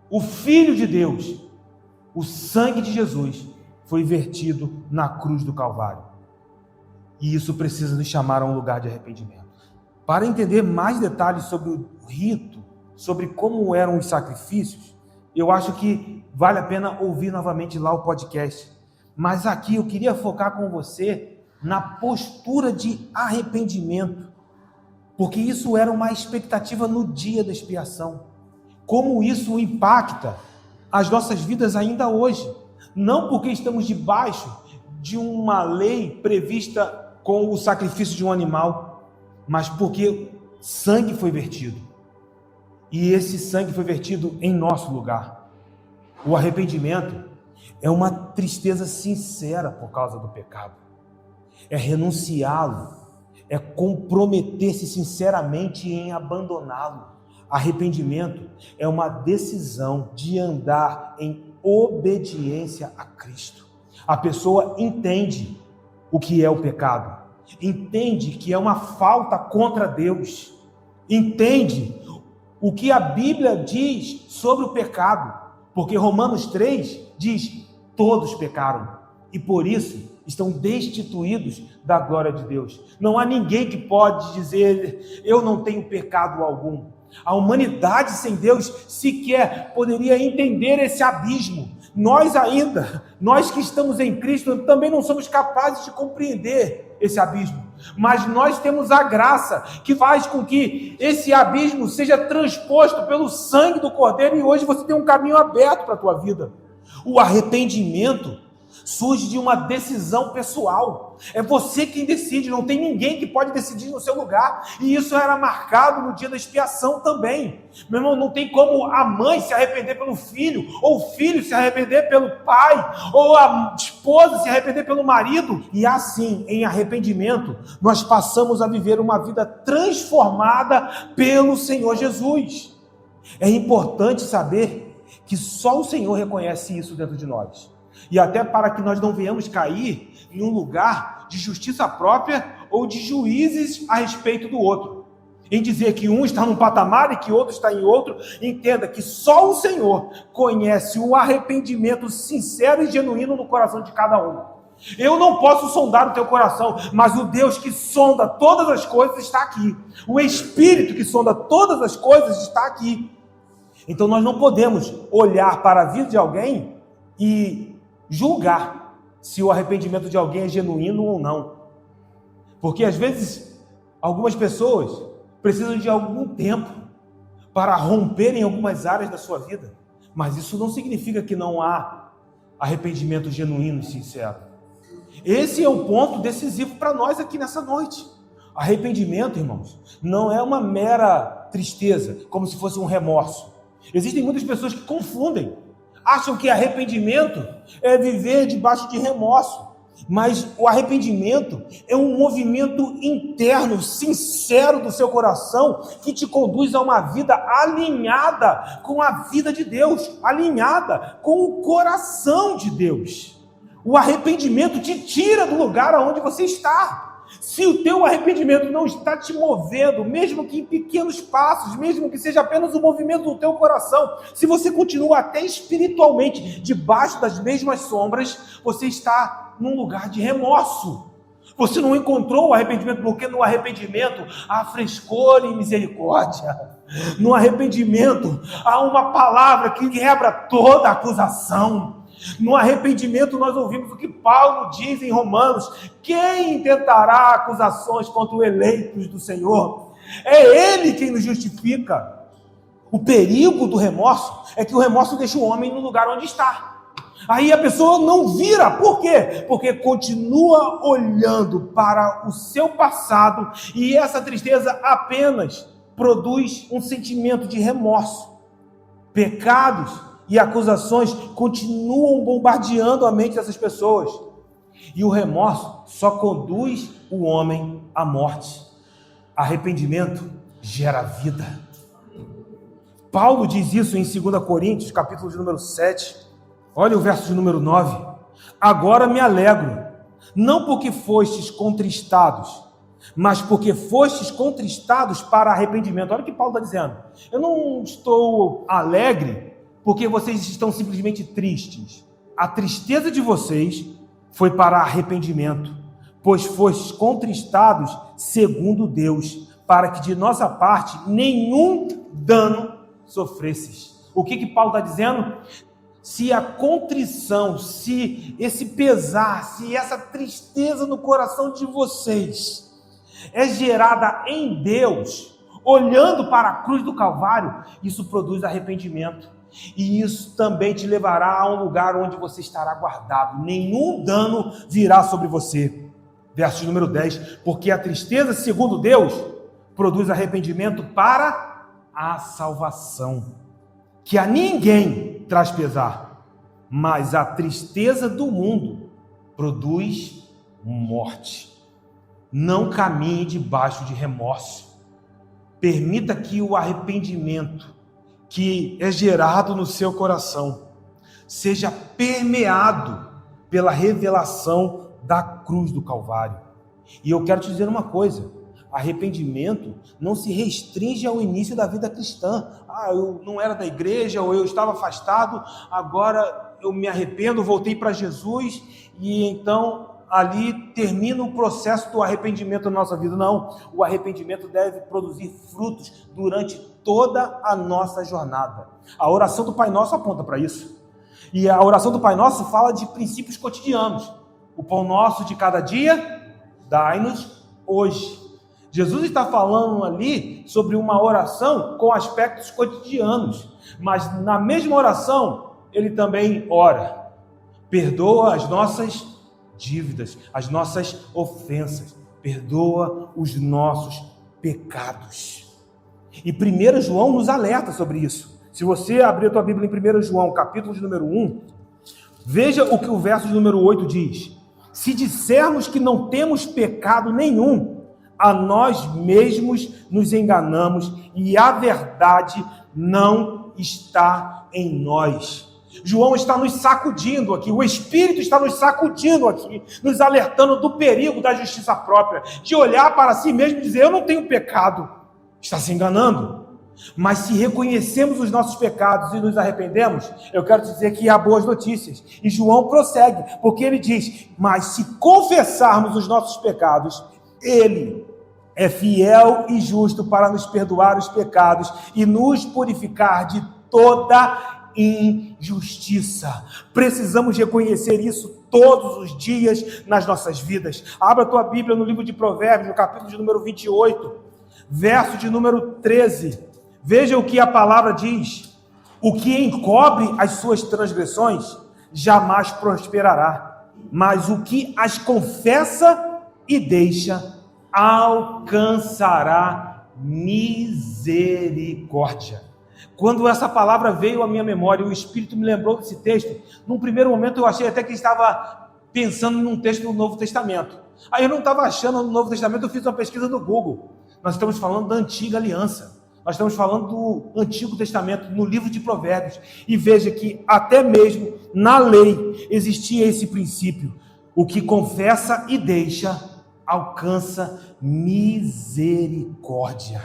o Filho de Deus, o sangue de Jesus foi vertido na cruz do Calvário. E isso precisa nos chamar a um lugar de arrependimento. Para entender mais detalhes sobre o rito, sobre como eram os sacrifícios, eu acho que vale a pena ouvir novamente lá o podcast. Mas aqui eu queria focar com você na postura de arrependimento, porque isso era uma expectativa no dia da expiação. Como isso impacta as nossas vidas ainda hoje. Não porque estamos debaixo de uma lei prevista com o sacrifício de um animal, mas porque sangue foi vertido. E esse sangue foi vertido em nosso lugar. O arrependimento é uma tristeza sincera por causa do pecado. É renunciá-lo. É comprometer-se sinceramente em abandoná-lo. Arrependimento é uma decisão de andar em obediência a Cristo. A pessoa entende o que é o pecado, entende que é uma falta contra Deus, entende o que a Bíblia diz sobre o pecado, porque Romanos 3 diz: todos pecaram e por isso estão destituídos da glória de Deus. Não há ninguém que pode dizer: eu não tenho pecado algum. A humanidade sem Deus sequer poderia entender esse abismo. Nós que estamos em Cristo, também não somos capazes de compreender esse abismo. Mas nós temos a graça que faz com que esse abismo seja transposto pelo sangue do Cordeiro, e hoje você tem um caminho aberto para a tua vida. O arrependimento surge de uma decisão pessoal. É você quem decide, não tem ninguém que pode decidir no seu lugar. E isso era marcado no dia da expiação também. Meu irmão, não tem como a mãe se arrepender pelo filho, ou o filho se arrepender pelo pai, ou a esposa se arrepender pelo marido. E assim, em arrependimento, nós passamos a viver uma vida transformada pelo Senhor Jesus. É importante saber que só o Senhor reconhece isso dentro de nós. E até para que nós não venhamos cair em um lugar de justiça própria ou de juízes a respeito do outro. Em dizer que um está num patamar e que outro está em outro, entenda que só o Senhor conhece o arrependimento sincero e genuíno no coração de cada um. Eu não posso sondar o teu coração, mas o Deus que sonda todas as coisas está aqui. O Espírito que sonda todas as coisas está aqui. Então nós não podemos olhar para a vida de alguém e julgar se o arrependimento de alguém é genuíno ou não. Porque às vezes algumas pessoas precisam de algum tempo para romper em algumas áreas da sua vida, mas isso não significa que não há arrependimento genuíno e sincero. Esse é o ponto decisivo para nós aqui nessa noite. Arrependimento, irmãos, não é uma mera tristeza, como se fosse um remorso. Existem muitas pessoas que confundem, acham que arrependimento é viver debaixo de remorso. Mas o arrependimento é um movimento interno, sincero do seu coração, que te conduz a uma vida alinhada com a vida de Deus, alinhada com o coração de Deus. O arrependimento te tira do lugar onde você está. Se o teu arrependimento não está te movendo, mesmo que em pequenos passos, mesmo que seja apenas o movimento do teu coração, se você continua até espiritualmente debaixo das mesmas sombras, você está num lugar de remorso. Você não encontrou o arrependimento, porque no arrependimento há frescor e misericórdia. No arrependimento há uma palavra que quebra toda acusação. No arrependimento nós ouvimos o que Paulo diz em Romanos: quem intentará acusações contra os eleitos do Senhor? É Ele quem nos justifica. O perigo do remorso é que o remorso deixa o homem no lugar onde está. Aí a pessoa não vira. Por quê? Porque continua olhando para o seu passado, e essa tristeza apenas produz um sentimento de remorso. Pecados e acusações continuam bombardeando a mente dessas pessoas. E o remorso só conduz o homem à morte. Arrependimento gera vida. Paulo diz isso em 2 Coríntios, capítulo de número 7. Olha o verso de número 9. Agora me alegro, não porque fostes contristados, mas porque fostes contristados para arrependimento. Olha o que Paulo está dizendo. Eu não estou alegre porque vocês estão simplesmente tristes. A tristeza de vocês foi para arrependimento, pois fostes contristados segundo Deus, para que de nossa parte nenhum dano sofresses. O que Paulo está dizendo? Se a contrição, se esse pesar, se essa tristeza no coração de vocês é gerada em Deus, olhando para a cruz do Calvário, isso produz arrependimento. E isso também te levará a um lugar onde você estará guardado. Nenhum dano virá sobre você. Verso número 10. Porque a tristeza, segundo Deus, produz arrependimento para a salvação, que a ninguém traz pesar, mas a tristeza do mundo produz morte. Não caminhe debaixo de remorso. Permita que o arrependimento que é gerado no seu coração seja permeado pela revelação da cruz do Calvário. E eu quero te dizer uma coisa: arrependimento não se restringe ao início da vida cristã. Eu não era da igreja, ou eu estava afastado, agora eu me arrependo, voltei para Jesus, e então ali termina o processo do arrependimento na nossa vida. Não, o arrependimento deve produzir frutos durante toda a nossa jornada. A oração do Pai Nosso aponta para isso. E a oração do Pai Nosso fala de princípios cotidianos. O pão nosso de cada dia, dai-nos hoje. Jesus está falando ali sobre uma oração com aspectos cotidianos, mas na mesma oração ele também ora: perdoa as nossas dívidas, as nossas ofensas, perdoa os nossos pecados. E 1 João nos alerta sobre isso. Se você abrir a tua Bíblia em 1 João, capítulo de número 1, veja o que o verso de número 8 diz: se dissermos que não temos pecado nenhum, a nós mesmos nos enganamos e a verdade não está em nós. João está nos sacudindo aqui, o Espírito está nos sacudindo aqui, nos alertando do perigo da justiça própria, de olhar para si mesmo e dizer: eu não tenho pecado. Está se enganando. Mas se reconhecemos os nossos pecados e nos arrependemos, eu quero te dizer que há boas notícias. E João prossegue, porque ele diz: mas se confessarmos os nossos pecados, ele é fiel e justo para nos perdoar os pecados e nos purificar de toda injustiça. Precisamos reconhecer isso todos os dias nas nossas vidas. Abra a tua Bíblia no livro de Provérbios, no capítulo de número 28, verso de número 13. Veja o que a palavra diz: o que encobre as suas transgressões jamais prosperará, mas o que as confessa e deixa alcançará misericórdia. Quando essa palavra veio à minha memória, o Espírito me lembrou desse texto. Num primeiro momento eu achei até que ele estava pensando num texto do Novo Testamento. Aí eu não estava achando no Novo Testamento, eu fiz uma pesquisa no Google. Nós estamos falando da Antiga Aliança. Nós estamos falando do Antigo Testamento, no livro de Provérbios. E veja que até mesmo na lei existia esse princípio: o que confessa e deixa alcança misericórdia.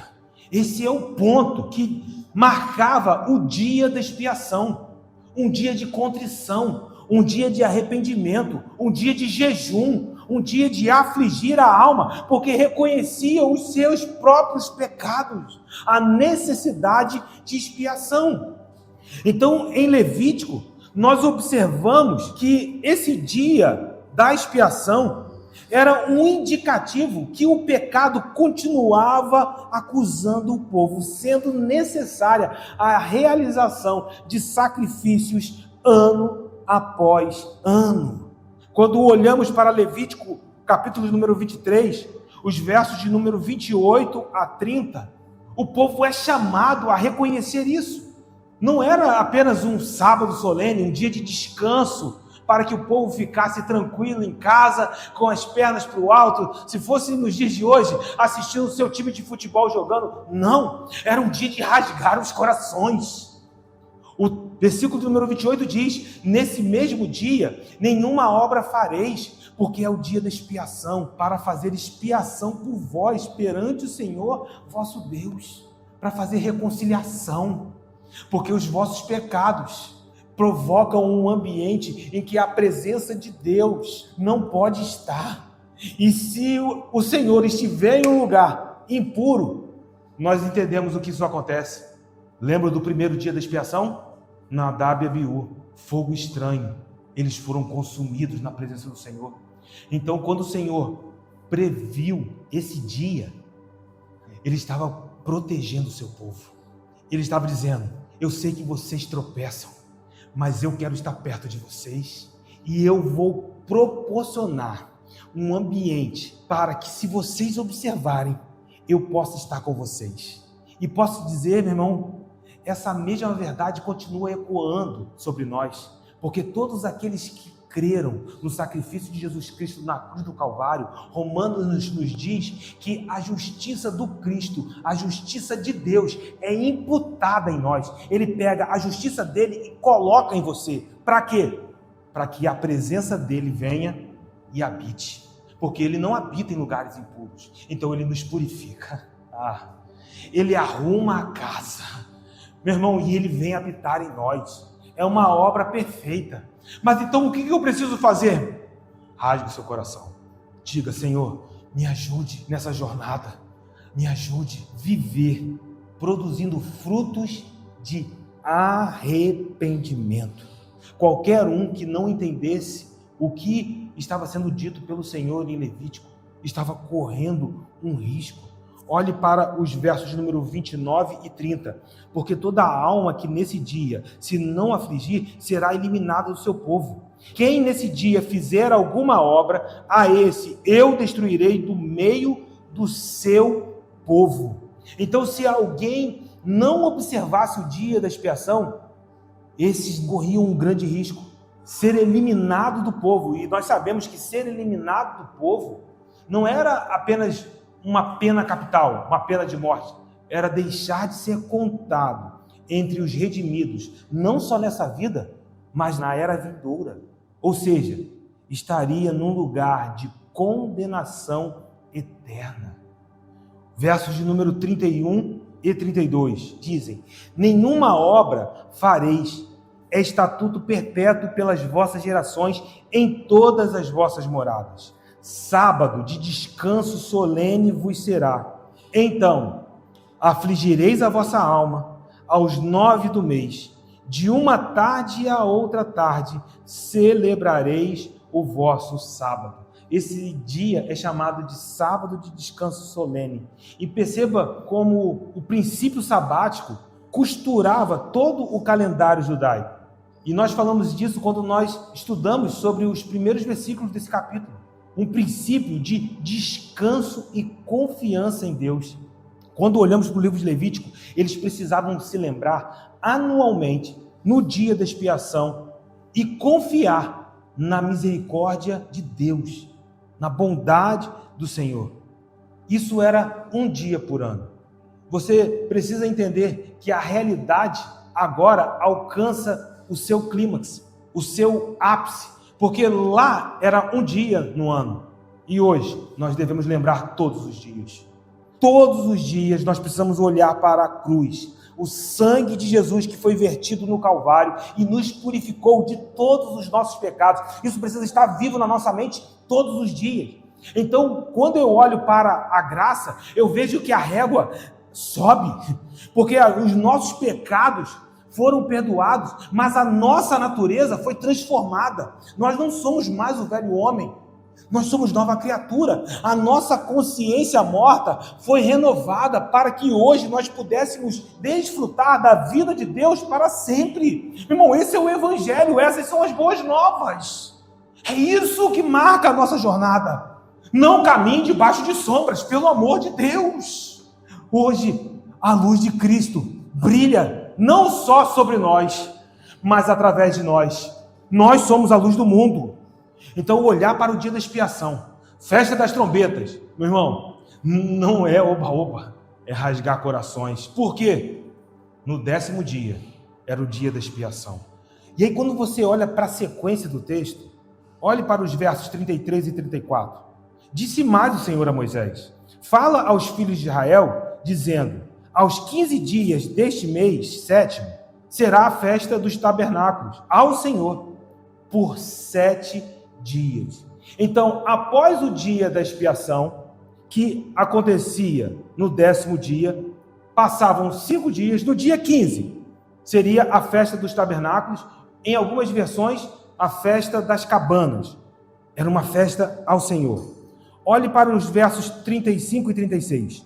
Esse é o ponto que marcava o dia da expiação, um dia de contrição, um dia de arrependimento, um dia de jejum, um dia de afligir a alma, porque reconhecia os seus próprios pecados, a necessidade de expiação. Então, em Levítico, nós observamos que esse dia da expiação era um indicativo que o pecado continuava acusando o povo, sendo necessária a realização de sacrifícios ano após ano. Quando olhamos para Levítico, capítulo número 23, os versos de número 28 a 30, o povo é chamado a reconhecer isso. Não era apenas um sábado solene, um dia de descanso, para que o povo ficasse tranquilo em casa, com as pernas para o alto, se fosse nos dias de hoje, assistindo o seu time de futebol jogando. Não, era um dia de rasgar os corações. O versículo número 28 diz: nesse mesmo dia, nenhuma obra fareis, porque é o dia da expiação, para fazer expiação por vós, perante o Senhor vosso Deus, para fazer reconciliação, porque os vossos pecados provocam um ambiente em que a presença de Deus não pode estar. E se o Senhor estiver em um lugar impuro, nós entendemos o que isso acontece. Lembra do primeiro dia da expiação? Nadab e Abiú, fogo estranho, eles foram consumidos na presença do Senhor. Então, quando o Senhor previu esse dia, Ele estava protegendo o seu povo. Ele estava dizendo: eu sei que vocês tropeçam, mas eu quero estar perto de vocês e eu vou proporcionar um ambiente para que, se vocês observarem, eu possa estar com vocês. E posso dizer, meu irmão, essa mesma verdade continua ecoando sobre nós, porque todos aqueles que creram no sacrifício de Jesus Cristo na cruz do Calvário, Romanos nos diz que a justiça do Cristo, a justiça de Deus é imputada em nós. Ele pega a justiça dele e coloca em você. Para quê? Para que a presença dele venha e habite, porque ele não habita em lugares impuros, então ele nos purifica. Ele arruma a casa, meu irmão, e ele vem habitar em nós. É uma obra perfeita. Mas então o que eu preciso fazer? Rasgue o seu coração. Diga: Senhor, me ajude nessa jornada. Me ajude a viver produzindo frutos de arrependimento. Qualquer um que não entendesse o que estava sendo dito pelo Senhor em Levítico estava correndo um risco. Olhe para os versos de número 29 e 30. Porque toda alma que nesse dia se não afligir, será eliminada do seu povo. Quem nesse dia fizer alguma obra, a esse eu destruirei do meio do seu povo. Então, se alguém não observasse o dia da expiação, esses corriam um grande risco, ser eliminado do povo. E nós sabemos que ser eliminado do povo não era apenas uma pena capital, uma pena de morte, era deixar de ser contado entre os redimidos, não só nessa vida, mas na era vindoura. Ou seja, estaria num lugar de condenação eterna. Versos de número 31 e 32 dizem: nenhuma obra fareis, é estatuto perpétuo pelas vossas gerações em todas as vossas moradas. Sábado de descanso solene vos será. Então, afligireis a vossa alma aos 9 do mês. De uma tarde a outra tarde celebrareis o vosso sábado. Esse dia é chamado de sábado de descanso solene. E perceba como o princípio sabático costurava todo o calendário judaico. E nós falamos disso quando nós estudamos sobre os primeiros versículos desse capítulo. Um princípio de descanso e confiança em Deus. Quando olhamos para o livro de Levítico, eles precisavam se lembrar anualmente, no dia da expiação, e confiar na misericórdia de Deus, na bondade do Senhor. Isso era um dia por ano. Você precisa entender que a realidade agora alcança o seu clímax, o seu ápice, porque lá era um dia no ano, e hoje nós devemos lembrar todos os dias. Todos os dias nós precisamos olhar para a cruz, o sangue de Jesus que foi vertido no Calvário e nos purificou de todos os nossos pecados. Isso precisa estar vivo na nossa mente todos os dias. Então, quando eu olho para a graça, eu vejo que a régua sobe, porque os nossos pecados foram perdoados, mas a nossa natureza foi transformada. Nós não somos mais o velho homem, nós somos nova criatura. A nossa consciência morta foi renovada para que hoje nós pudéssemos desfrutar da vida de Deus para sempre. Irmão, esse é o Evangelho, essas são as boas novas. É isso que marca a nossa jornada. Não caminhe debaixo de sombras, pelo amor de Deus. Hoje, a luz de Cristo brilha não só sobre nós, mas através de nós. Nós somos a luz do mundo. Então, olhar para o dia da expiação, festa das trombetas, meu irmão, não é oba-oba, é rasgar corações. Por quê? No 10º dia, era o dia da expiação. E aí, quando você olha para a sequência do texto, olhe para os versos 33 e 34. Disse mais o Senhor a Moisés: fala aos filhos de Israel, dizendo: aos 15 dias deste mês 7º, será a festa dos tabernáculos ao Senhor, por 7 dias. Então, após o dia da expiação, que acontecia no 10º dia, passavam 5 dias, no dia 15, seria a festa dos tabernáculos, em algumas versões, a festa das cabanas. Era uma festa ao Senhor. Olhe para os versos 35 e 36.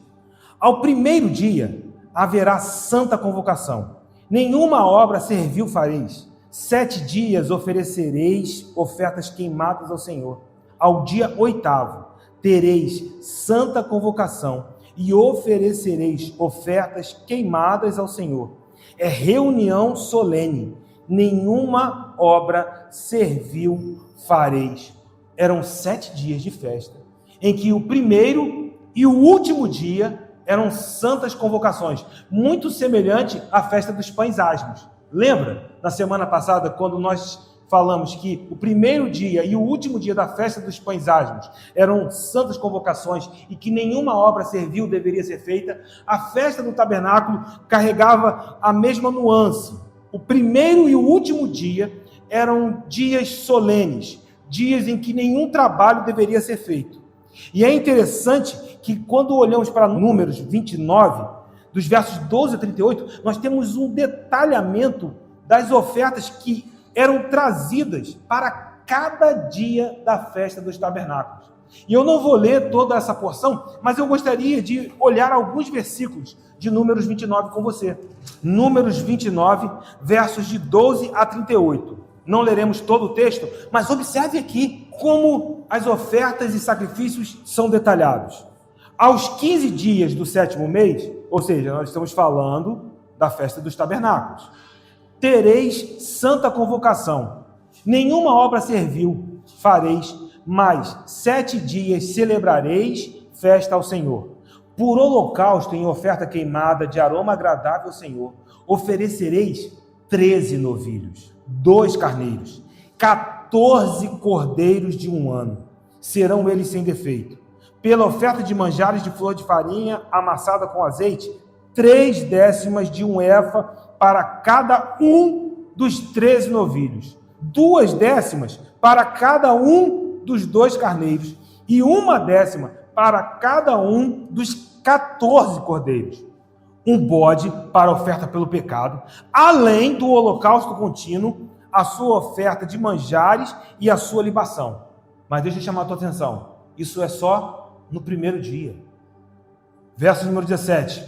Ao primeiro dia haverá santa convocação. Nenhuma obra servil fareis. 7 dias oferecereis ofertas queimadas ao Senhor. Ao dia 8º tereis santa convocação e oferecereis ofertas queimadas ao Senhor. É reunião solene. Nenhuma obra servil fareis. Eram 7 dias de festa, em que o primeiro e o último dia eram santas convocações, muito semelhante à festa dos pães asmos. Lembra, na semana passada, quando nós falamos que o primeiro dia e o último dia da festa dos pães asmos eram santas convocações e que nenhuma obra servil deveria ser feita? A festa do tabernáculo carregava a mesma nuance. O primeiro e o último dia eram dias solenes, dias em que nenhum trabalho deveria ser feito. E é interessante que quando olhamos para Números 29, dos versos 12 a 38, nós temos um detalhamento das ofertas que eram trazidas para cada dia da festa dos tabernáculos. E eu não vou ler toda essa porção, mas eu gostaria de olhar alguns versículos de Números 29 com você. Números 29, versos de 12 a 38. Não leremos todo o texto, mas observe aqui como as ofertas e sacrifícios são detalhados. Aos 15 dias do 7º mês, ou seja, nós estamos falando da festa dos tabernáculos, tereis santa convocação. Nenhuma obra servil fareis, mas 7 dias celebrareis festa ao Senhor. Por holocausto em oferta queimada de aroma agradável ao Senhor, oferecereis 13 novilhos, 2 carneiros, 14 cordeiros de 1 ano, serão eles sem defeito. Pela oferta de manjares de flor de farinha amassada com azeite, 3 décimas de 1 efa para cada um dos 13 novilhos, 2 décimas para cada um dos 2 carneiros e 1 décima para cada um dos 14 cordeiros. Um bode para oferta pelo pecado, além do holocausto contínuo, a sua oferta de manjares e a sua libação. Mas deixa eu chamar a tua atenção, isso é só no primeiro dia. Verso número 17.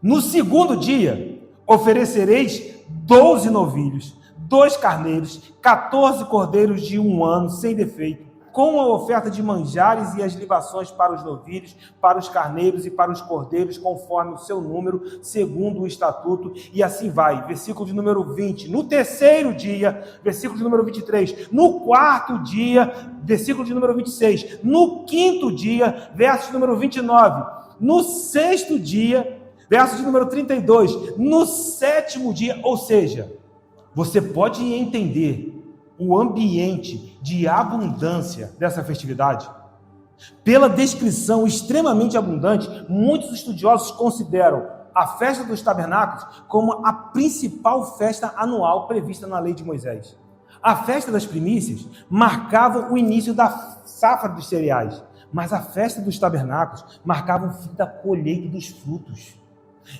No segundo dia, oferecereis 12 novilhos, 2 carneiros, 14 cordeiros de 1 ano, sem defeito, com a oferta de manjares e as libações para os novilhos, para os carneiros e para os cordeiros, conforme o seu número, segundo o estatuto, e assim vai. Versículo de número 20. No terceiro dia, versículo de número 23. No quarto dia, versículo de número 26. No quinto dia, verso de número 29. No sexto dia, verso de número 32. No 7º dia, ou seja, você pode entender o ambiente de abundância dessa festividade. Pela descrição extremamente abundante, muitos estudiosos consideram a festa dos tabernáculos como a principal festa anual prevista na lei de Moisés. A festa das primícias marcava o início da safra dos cereais, mas a festa dos tabernáculos marcava o fim da colheita dos frutos.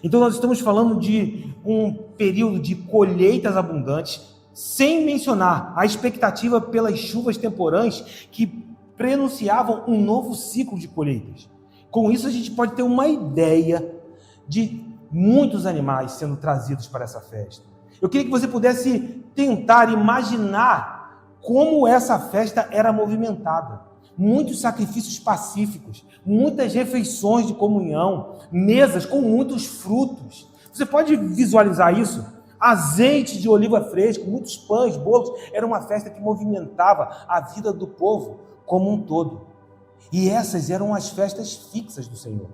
Então nós estamos falando de um período de colheitas abundantes, sem mencionar a expectativa pelas chuvas temporãs que prenunciavam um novo ciclo de colheitas. Com isso a gente pode ter uma ideia de muitos animais sendo trazidos para essa festa. Eu queria que você pudesse tentar imaginar como essa festa era movimentada. Muitos sacrifícios pacíficos, muitas refeições de comunhão, mesas com muitos frutos. Você pode visualizar isso? Azeite de oliva fresco, muitos pães, bolos. Era uma festa que movimentava a vida do povo como um todo. E essas eram as festas fixas do Senhor.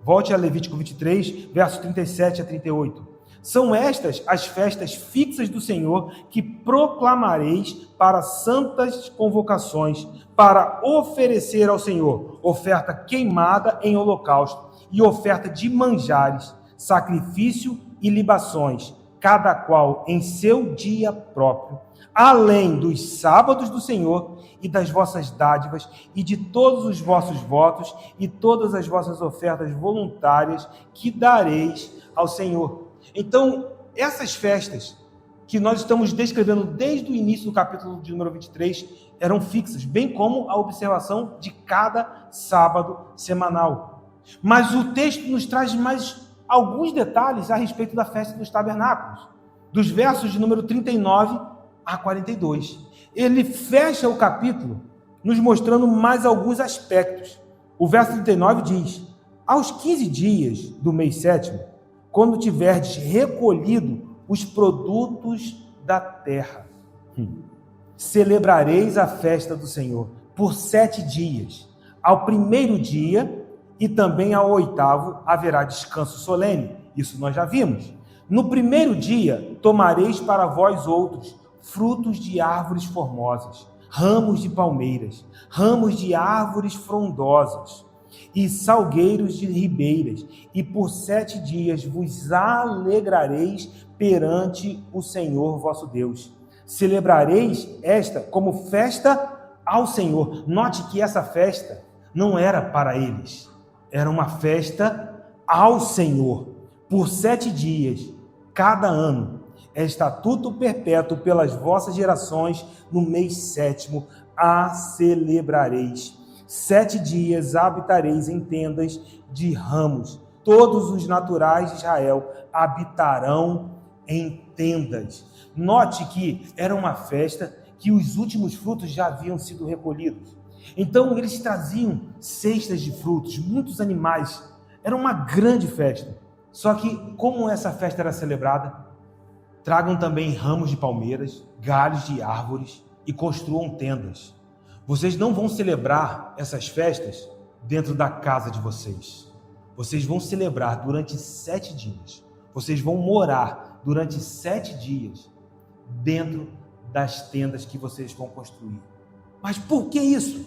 Volte a Levítico 23, versos 37 a 38. São estas as festas fixas do Senhor que proclamareis para santas convocações, para oferecer ao Senhor oferta queimada em holocausto e oferta de manjares, sacrifício e libações, cada qual em seu dia próprio, além dos sábados do Senhor e das vossas dádivas e de todos os vossos votos e todas as vossas ofertas voluntárias que dareis ao Senhor. Então, essas festas que nós estamos descrevendo desde o início do capítulo de número 23 eram fixas, bem como a observação de cada sábado semanal. Mas o texto nos traz mais alguns detalhes a respeito da festa dos tabernáculos, dos versos de número 39 a 42. Ele fecha o capítulo nos mostrando mais alguns aspectos. O verso 39 diz: aos 15 dias do mês sétimo, quando tiverdes recolhido os produtos da terra, celebrareis a festa do Senhor por 7 dias. Ao primeiro dia e também ao 8º haverá descanso solene. Isso nós já vimos. No primeiro dia tomareis para vós outros frutos de árvores formosas, ramos de palmeiras, ramos de árvores frondosas e salgueiros de ribeiras, e por 7 dias vos alegrareis perante o Senhor vosso Deus. Celebrareis esta como festa ao Senhor. Note que essa festa não era para eles, era uma festa ao Senhor. Por 7 dias, cada ano, é estatuto perpétuo pelas vossas gerações, no mês sétimo a celebrareis. 7 dias habitareis em tendas de ramos. Todos os naturais de Israel habitarão em tendas. Note que era uma festa que os últimos frutos já haviam sido recolhidos. Então eles traziam cestas de frutos, muitos animais. Era uma grande festa. Só que como essa festa era celebrada? Tragam também ramos de palmeiras, galhos de árvores e construam tendas. Vocês não vão celebrar essas festas dentro da casa de vocês. Vocês vão celebrar durante 7 dias. Vocês vão morar durante 7 dias dentro das tendas que vocês vão construir. Mas por que isso?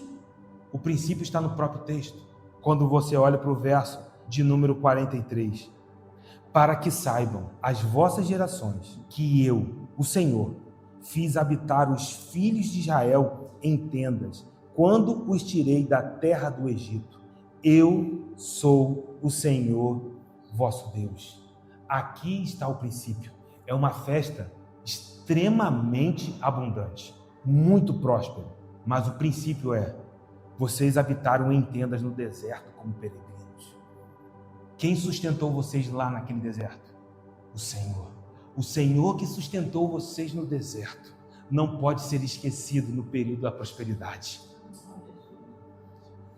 O princípio está no próprio texto. Quando você olha para o verso de número 43. Para que saibam as vossas gerações que eu, o Senhor, fiz habitar os filhos de Israel em tendas, quando os tirei da terra do Egito. Eu sou o Senhor vosso Deus. Aqui está o princípio. É uma festa extremamente abundante, muito próspera. Mas o princípio é: vocês habitaram em tendas no deserto como peregrinos. Quem sustentou vocês lá naquele deserto? O Senhor. O Senhor que sustentou vocês no deserto não pode ser esquecido no período da prosperidade.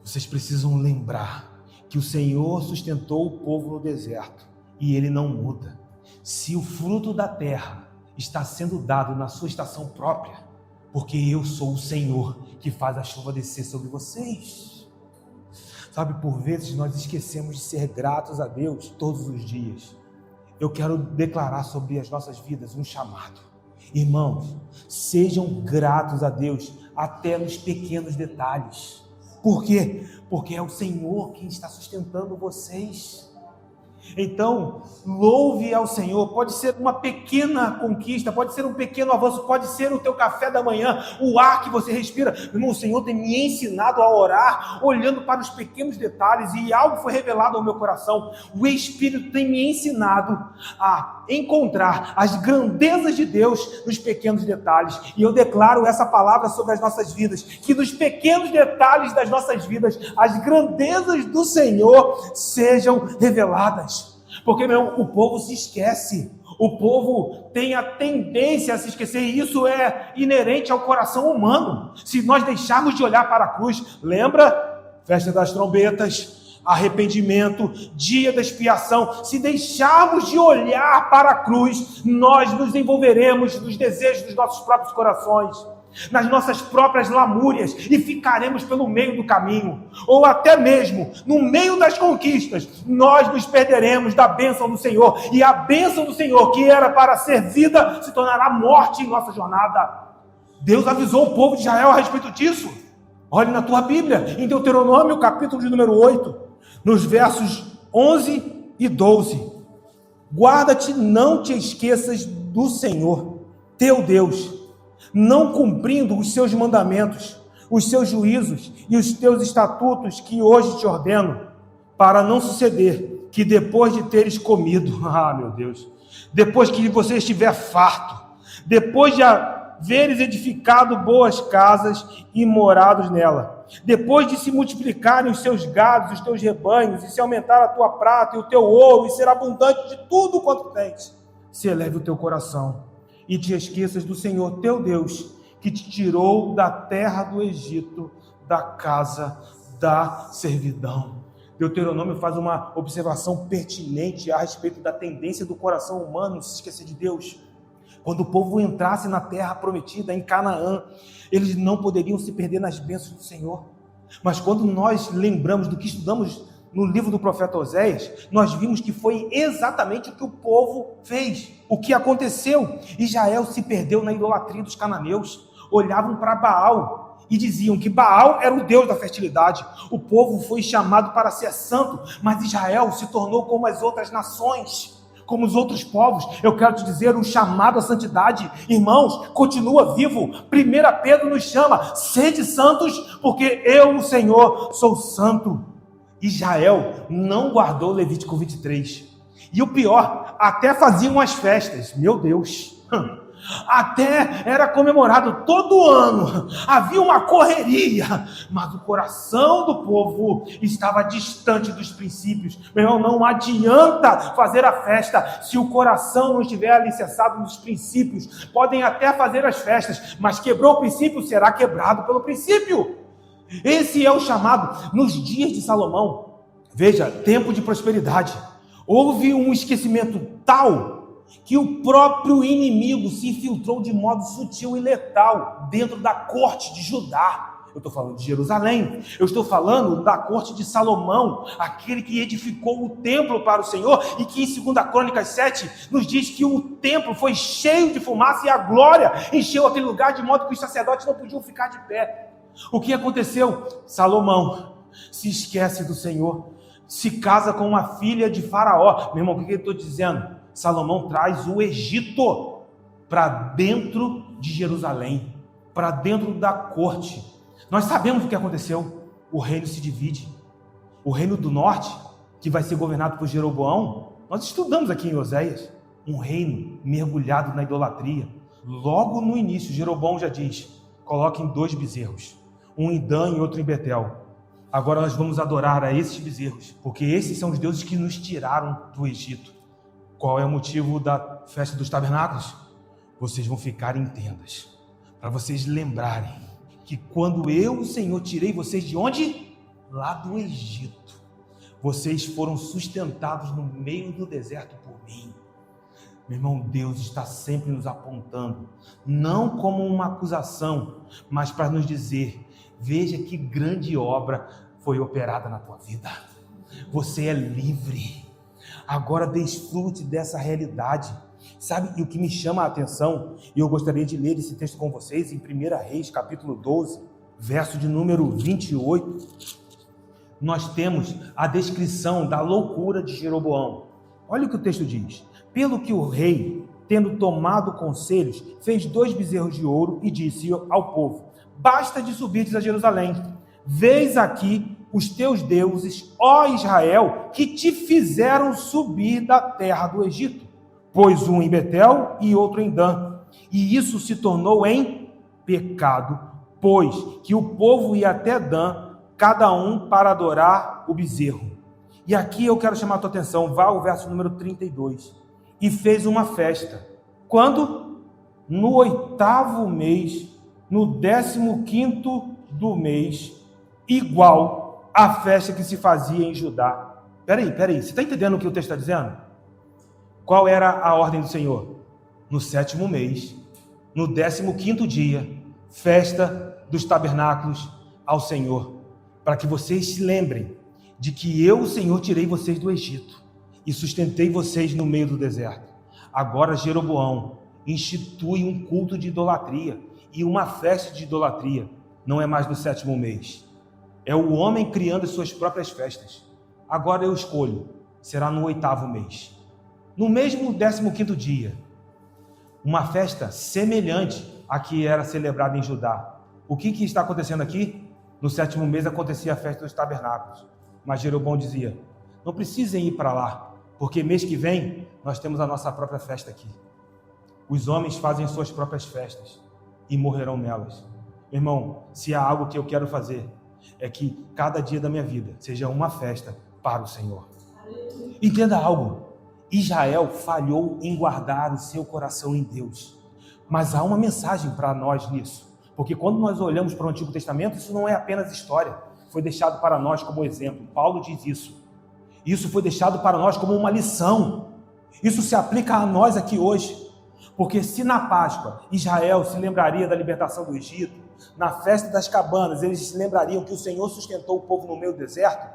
Vocês precisam lembrar que o Senhor sustentou o povo no deserto e ele não muda. Se o fruto da terra está sendo dado na sua estação própria, porque eu sou o Senhor que faz a chuva descer sobre vocês. Sabe, por vezes nós esquecemos de ser gratos a Deus todos os dias. Eu quero declarar sobre as nossas vidas um chamado. Irmãos, sejam gratos a Deus até nos pequenos detalhes. Por quê? Porque é o Senhor quem está sustentando vocês. Então, louve ao Senhor. Pode ser uma pequena conquista, pode ser um pequeno avanço, pode ser o teu café da manhã, o ar que você respira. Irmão, o Senhor tem me ensinado a orar, olhando para os pequenos detalhes, e algo foi revelado ao meu coração. O Espírito tem me ensinado a encontrar as grandezas de Deus nos pequenos detalhes. E eu declaro essa palavra sobre as nossas vidas, que nos pequenos detalhes das nossas vidas, as grandezas do Senhor sejam reveladas. Porque, o povo se esquece, o povo tem a tendência a se esquecer, e isso é inerente ao coração humano. Se nós deixarmos de olhar para a cruz, lembra? Festa das trombetas, arrependimento, dia da expiação. Se deixarmos de olhar para a cruz, nós nos envolveremos nos desejos dos nossos próprios corações, nas nossas próprias lamúrias, e ficaremos pelo meio do caminho, ou até mesmo no meio das conquistas, nós nos perderemos da bênção do Senhor, e a bênção do Senhor, que era para ser vida, se tornará morte em nossa jornada. Deus avisou o povo de Israel a respeito disso. Olhe na tua Bíblia, em Deuteronômio, capítulo de número 8, nos versos 11 e 12. Guarda-te, não te esqueças do Senhor, teu Deus, não cumprindo os seus mandamentos, os seus juízos e os teus estatutos que hoje te ordeno, para não suceder que depois de teres comido, meu Deus, depois que você estiver farto, depois de haveres edificado boas casas e morados nela, depois de se multiplicarem os seus gados, os teus rebanhos, e se aumentar a tua prata e o teu ouro, e ser abundante de tudo quanto tens, se eleve o teu coração e te esqueças do Senhor teu Deus, que te tirou da terra do Egito, da casa da servidão. Deuteronômio faz uma observação pertinente a respeito da tendência do coração humano em se esquecer de Deus. Quando o povo entrasse na terra prometida, em Canaã, eles não poderiam se perder nas bênçãos do Senhor. Mas quando nós lembramos do que estudamos no livro do profeta Oséias, nós vimos que foi exatamente o que o povo fez, o que aconteceu. Israel se perdeu na idolatria dos cananeus, olhavam para Baal e diziam que Baal era o Deus da fertilidade. O povo foi chamado para ser santo, mas Israel se tornou como as outras nações, como os outros povos. Eu quero te dizer, o chamado à santidade, irmãos, continua vivo. 1 Pedro nos chama: sede santos, porque eu, o Senhor, sou santo. Israel não guardou Levítico 23. E o pior, até faziam as festas. Meu Deus! Até era comemorado todo ano. Havia uma correria, mas o coração do povo estava distante dos princípios. Meu irmão, não adianta fazer a festa se o coração não estiver alicerçado nos princípios. Podem até fazer as festas, mas quebrou o princípio, será quebrado pelo princípio. Esse é o chamado. Nos dias de Salomão, veja, tempo de prosperidade, houve um esquecimento tal que o próprio inimigo se infiltrou de modo sutil e letal dentro da corte de Judá. Eu estou falando de Jerusalém, eu estou falando da corte de Salomão, aquele que edificou o templo para o Senhor, e que em 2 Crônicas 7 nos diz que o templo foi cheio de fumaça e a glória encheu aquele lugar de modo que os sacerdotes não podiam ficar de pé. O que aconteceu? Salomão se esquece do Senhor, se casa com uma filha de Faraó. Meu irmão, o que eu estou dizendo? Salomão traz o Egito para dentro de Jerusalém, para dentro da corte. Nós sabemos o que aconteceu. O reino se divide. O reino do norte, que vai ser governado por Jeroboão, nós estudamos aqui em Oséias, um reino mergulhado na idolatria. Logo no início, Jeroboão já diz: coloquem 2 bezerros, um em Dan e outro em Betel. Agora nós vamos adorar a esses bezerros, porque esses são os deuses que nos tiraram do Egito. Qual é o motivo da festa dos tabernáculos? Vocês vão ficar em tendas, para vocês lembrarem que quando eu, o Senhor, tirei vocês de onde? Lá do Egito. Vocês foram sustentados no meio do deserto por mim. Meu irmão, Deus está sempre nos apontando, não como uma acusação, mas para nos dizer: veja que grande obra foi operada na tua vida. Você é livre. Agora desfrute dessa realidade. Sabe, e o que me chama a atenção, e eu gostaria de ler esse texto com vocês, em 1 Reis, capítulo 12, verso de número 28, nós temos a descrição da loucura de Jeroboão. Olha o que o texto diz. Pelo que o rei, tendo tomado conselhos, fez 2 bezerros de ouro e disse ao povo: basta de subirdes a Jerusalém. Vês aqui os teus deuses, ó Israel, que te fizeram subir da terra do Egito. Pois um em Betel e outro em Dan. E isso se tornou em pecado, pois que o povo ia até Dan, cada um para adorar o bezerro. E aqui eu quero chamar a tua atenção, vá ao verso número 32. E fez uma festa. Quando? No 8º mês, no 15º do mês, igual à festa que se fazia em Judá. Peraí, você está entendendo o que o texto está dizendo? Qual era a ordem do Senhor? No 7º mês, no 15º dia, festa dos tabernáculos ao Senhor, para que vocês se lembrem de que eu, o Senhor, tirei vocês do Egito e sustentei vocês no meio do deserto. Agora Jeroboão institui um culto de idolatria e uma festa de idolatria. Não é mais no 7º mês. É o homem criando as suas próprias festas. Agora eu escolho, será no 8º mês. No mesmo 15º dia, uma festa semelhante à que era celebrada em Judá. O que está acontecendo aqui? No 7º mês acontecia a festa dos tabernáculos. Mas Jeroboão dizia: não precisem ir para lá, porque mês que vem nós temos a nossa própria festa aqui. Os homens fazem suas próprias festas e morrerão nelas. Irmão, se há algo que eu quero fazer, é que cada dia da minha vida seja uma festa para o Senhor. Entenda algo: Israel falhou em guardar o seu coração em Deus. Mas há uma mensagem para nós nisso. Porque quando nós olhamos para o Antigo Testamento, isso não é apenas história. Foi deixado para nós como exemplo. Paulo diz isso. Isso foi deixado para nós como uma lição. Isso se aplica a nós aqui hoje. Porque se na Páscoa Israel se lembraria da libertação do Egito, na festa das cabanas eles se lembrariam que o Senhor sustentou o povo no meio do deserto,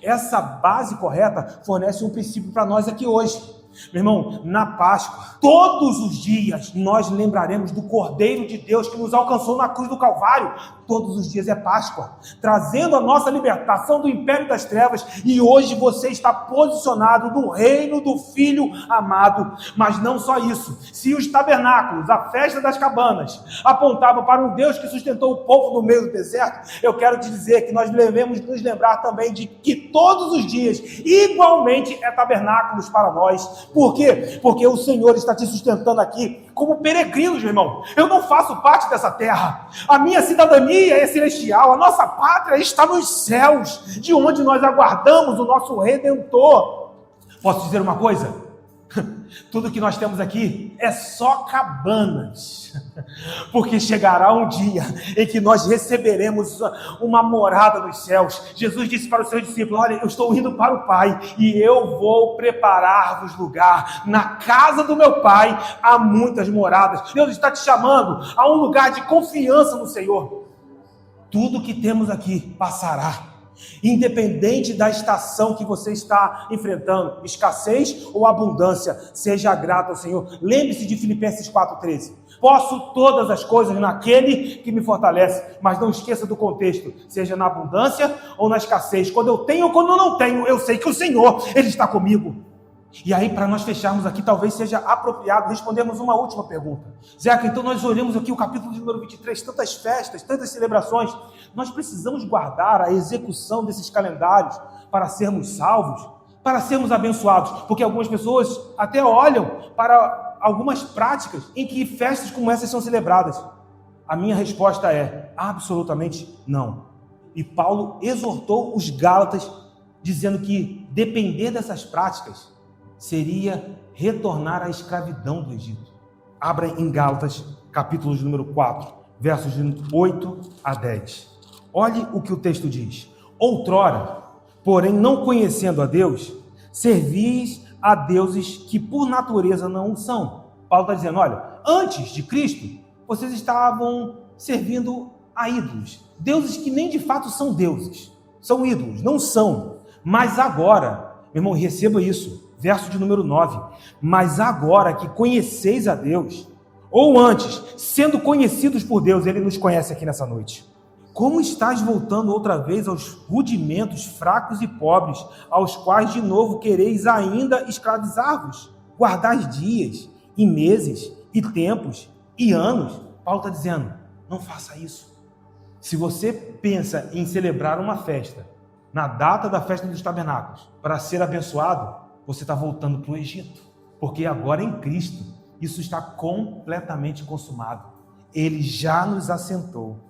essa base correta fornece um princípio para nós aqui hoje. Meu irmão, na Páscoa, todos os dias nós lembraremos do Cordeiro de Deus que nos alcançou na cruz do Calvário. Todos os dias é Páscoa, trazendo a nossa libertação do império das trevas. E hoje você está posicionado no reino do Filho amado. Mas não só isso. Se os tabernáculos, a festa das cabanas, apontavam para um Deus que sustentou o povo no meio do deserto, eu quero te dizer que nós devemos nos lembrar também de que todos os dias, igualmente, é tabernáculos para nós. Por quê? Porque o Senhor está te sustentando aqui como peregrinos, meu irmão. Eu não faço parte dessa terra. A minha cidadania é celestial. A nossa pátria está nos céus, de onde nós aguardamos o nosso Redentor. Posso dizer uma coisa? Tudo que nós temos aqui é só cabanas, porque chegará um dia em que nós receberemos uma morada nos céus. Jesus disse para os seus discípulos: olha, eu estou indo para o Pai e eu vou preparar-vos lugar. Na casa do meu Pai há muitas moradas. Deus está te chamando a um lugar de confiança no Senhor. Tudo que temos aqui passará. Independente da estação que você está enfrentando, escassez ou abundância, seja grato ao Senhor. Lembre-se de Filipenses 4,13. Posso todas as coisas naquele que me fortalece, mas não esqueça do contexto, seja na abundância ou na escassez. Quando eu tenho ou quando eu não tenho, eu sei que o Senhor, Ele está comigo. E aí, para nós fecharmos aqui, talvez seja apropriado respondermos uma última pergunta. Zeca, então nós olhamos aqui o capítulo de número 23, tantas festas, tantas celebrações. Nós precisamos guardar a execução desses calendários para sermos salvos, para sermos abençoados. Porque algumas pessoas até olham para algumas práticas em que festas como essas são celebradas. A minha resposta é absolutamente não. E Paulo exortou os Gálatas, dizendo que depender dessas práticas seria retornar à escravidão do Egito. Abra em Gálatas, capítulo de número 4, versos de 8 a 10. Olhe o que o texto diz. Outrora, porém não conhecendo a Deus, servis a deuses que por natureza não são. Paulo está dizendo, olha, antes de Cristo, vocês estavam servindo a ídolos. Deuses que nem de fato são deuses. São ídolos, não são. Mas agora, meu irmão, receba isso. Verso de número 9. Mas agora que conheceis a Deus, ou antes, sendo conhecidos por Deus, Ele nos conhece aqui nessa noite. Como estás voltando outra vez aos rudimentos fracos e pobres, aos quais de novo quereis ainda escravizar-vos? Guardais dias, e meses, e tempos, e anos. Paulo está dizendo, não faça isso. Se você pensa em celebrar uma festa, na data da festa dos tabernáculos, para ser abençoado, você está voltando para o Egito. Porque agora em Cristo, isso está completamente consumado. Ele já nos assentou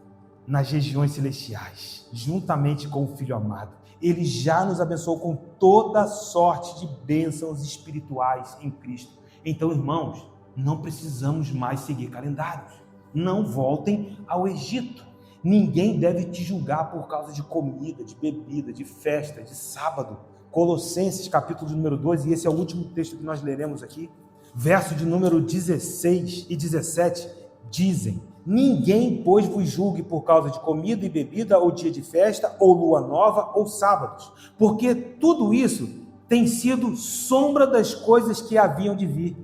nas regiões celestiais, juntamente com o Filho amado. Ele já nos abençoou com toda sorte de bênçãos espirituais em Cristo. Então, irmãos, não precisamos mais seguir calendários. Não voltem ao Egito. Ninguém deve te julgar por causa de comida, de bebida, de festa, de sábado. Colossenses, capítulo número 2, e esse é o último texto que nós leremos aqui. Verso de número 16 e 17, dizem: ninguém, pois, vos julgue por causa de comida e bebida, ou dia de festa, ou lua nova, ou sábados, porque tudo isso tem sido sombra das coisas que haviam de vir.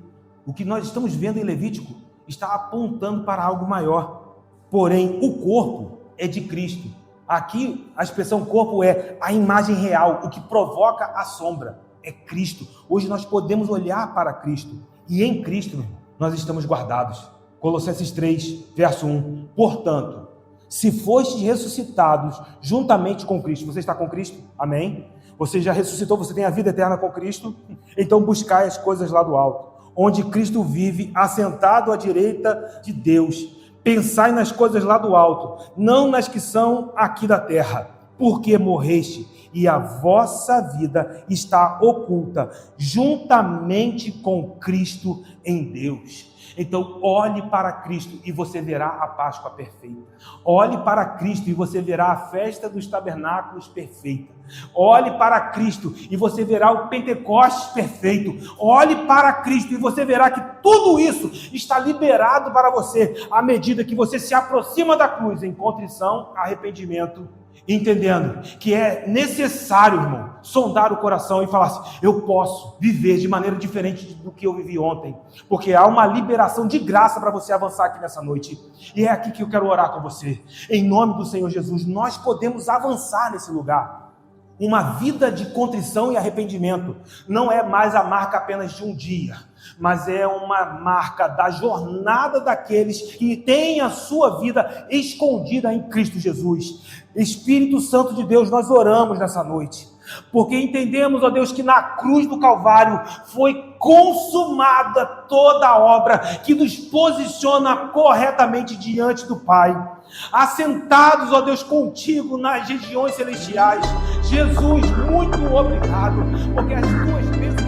O que nós estamos vendo em Levítico está apontando para algo maior. Porém, o corpo é de Cristo. Aqui, a expressão corpo é a imagem real, o que provoca a sombra é Cristo. Hoje nós podemos olhar para Cristo, e em Cristo nós estamos guardados. Colossenses 3, verso 1. Portanto, se fostes ressuscitados juntamente com Cristo, você está com Cristo? Amém? Você já ressuscitou, você tem a vida eterna com Cristo? Então buscai as coisas lá do alto, onde Cristo vive, assentado à direita de Deus. Pensai nas coisas lá do alto, não nas que são aqui da terra, porque morreste, e a vossa vida está oculta, juntamente com Cristo em Deus. Então, olhe para Cristo e você verá a Páscoa perfeita. Olhe para Cristo e você verá a festa dos tabernáculos perfeita. Olhe para Cristo e você verá o Pentecostes perfeito. Olhe para Cristo e você verá que tudo isso está liberado para você à medida que você se aproxima da cruz em contrição, arrependimento, entendendo que é necessário, irmão, sondar o coração e falar assim: eu posso viver de maneira diferente do que eu vivi ontem, porque há uma liberação de graça para você avançar aqui nessa noite, e é aqui que eu quero orar com você, em nome do Senhor Jesus. Nós podemos avançar nesse lugar. Uma vida de contrição e arrependimento não é mais a marca apenas de um dia, mas é uma marca da jornada daqueles que têm a sua vida escondida em Cristo Jesus. Espírito Santo de Deus, nós oramos nessa noite, porque entendemos, ó Deus, que na cruz do Calvário foi consumada toda a obra que nos posiciona corretamente diante do Pai, assentados, ó Deus, contigo nas regiões celestiais. Jesus, muito obrigado, porque as tuas bênçãos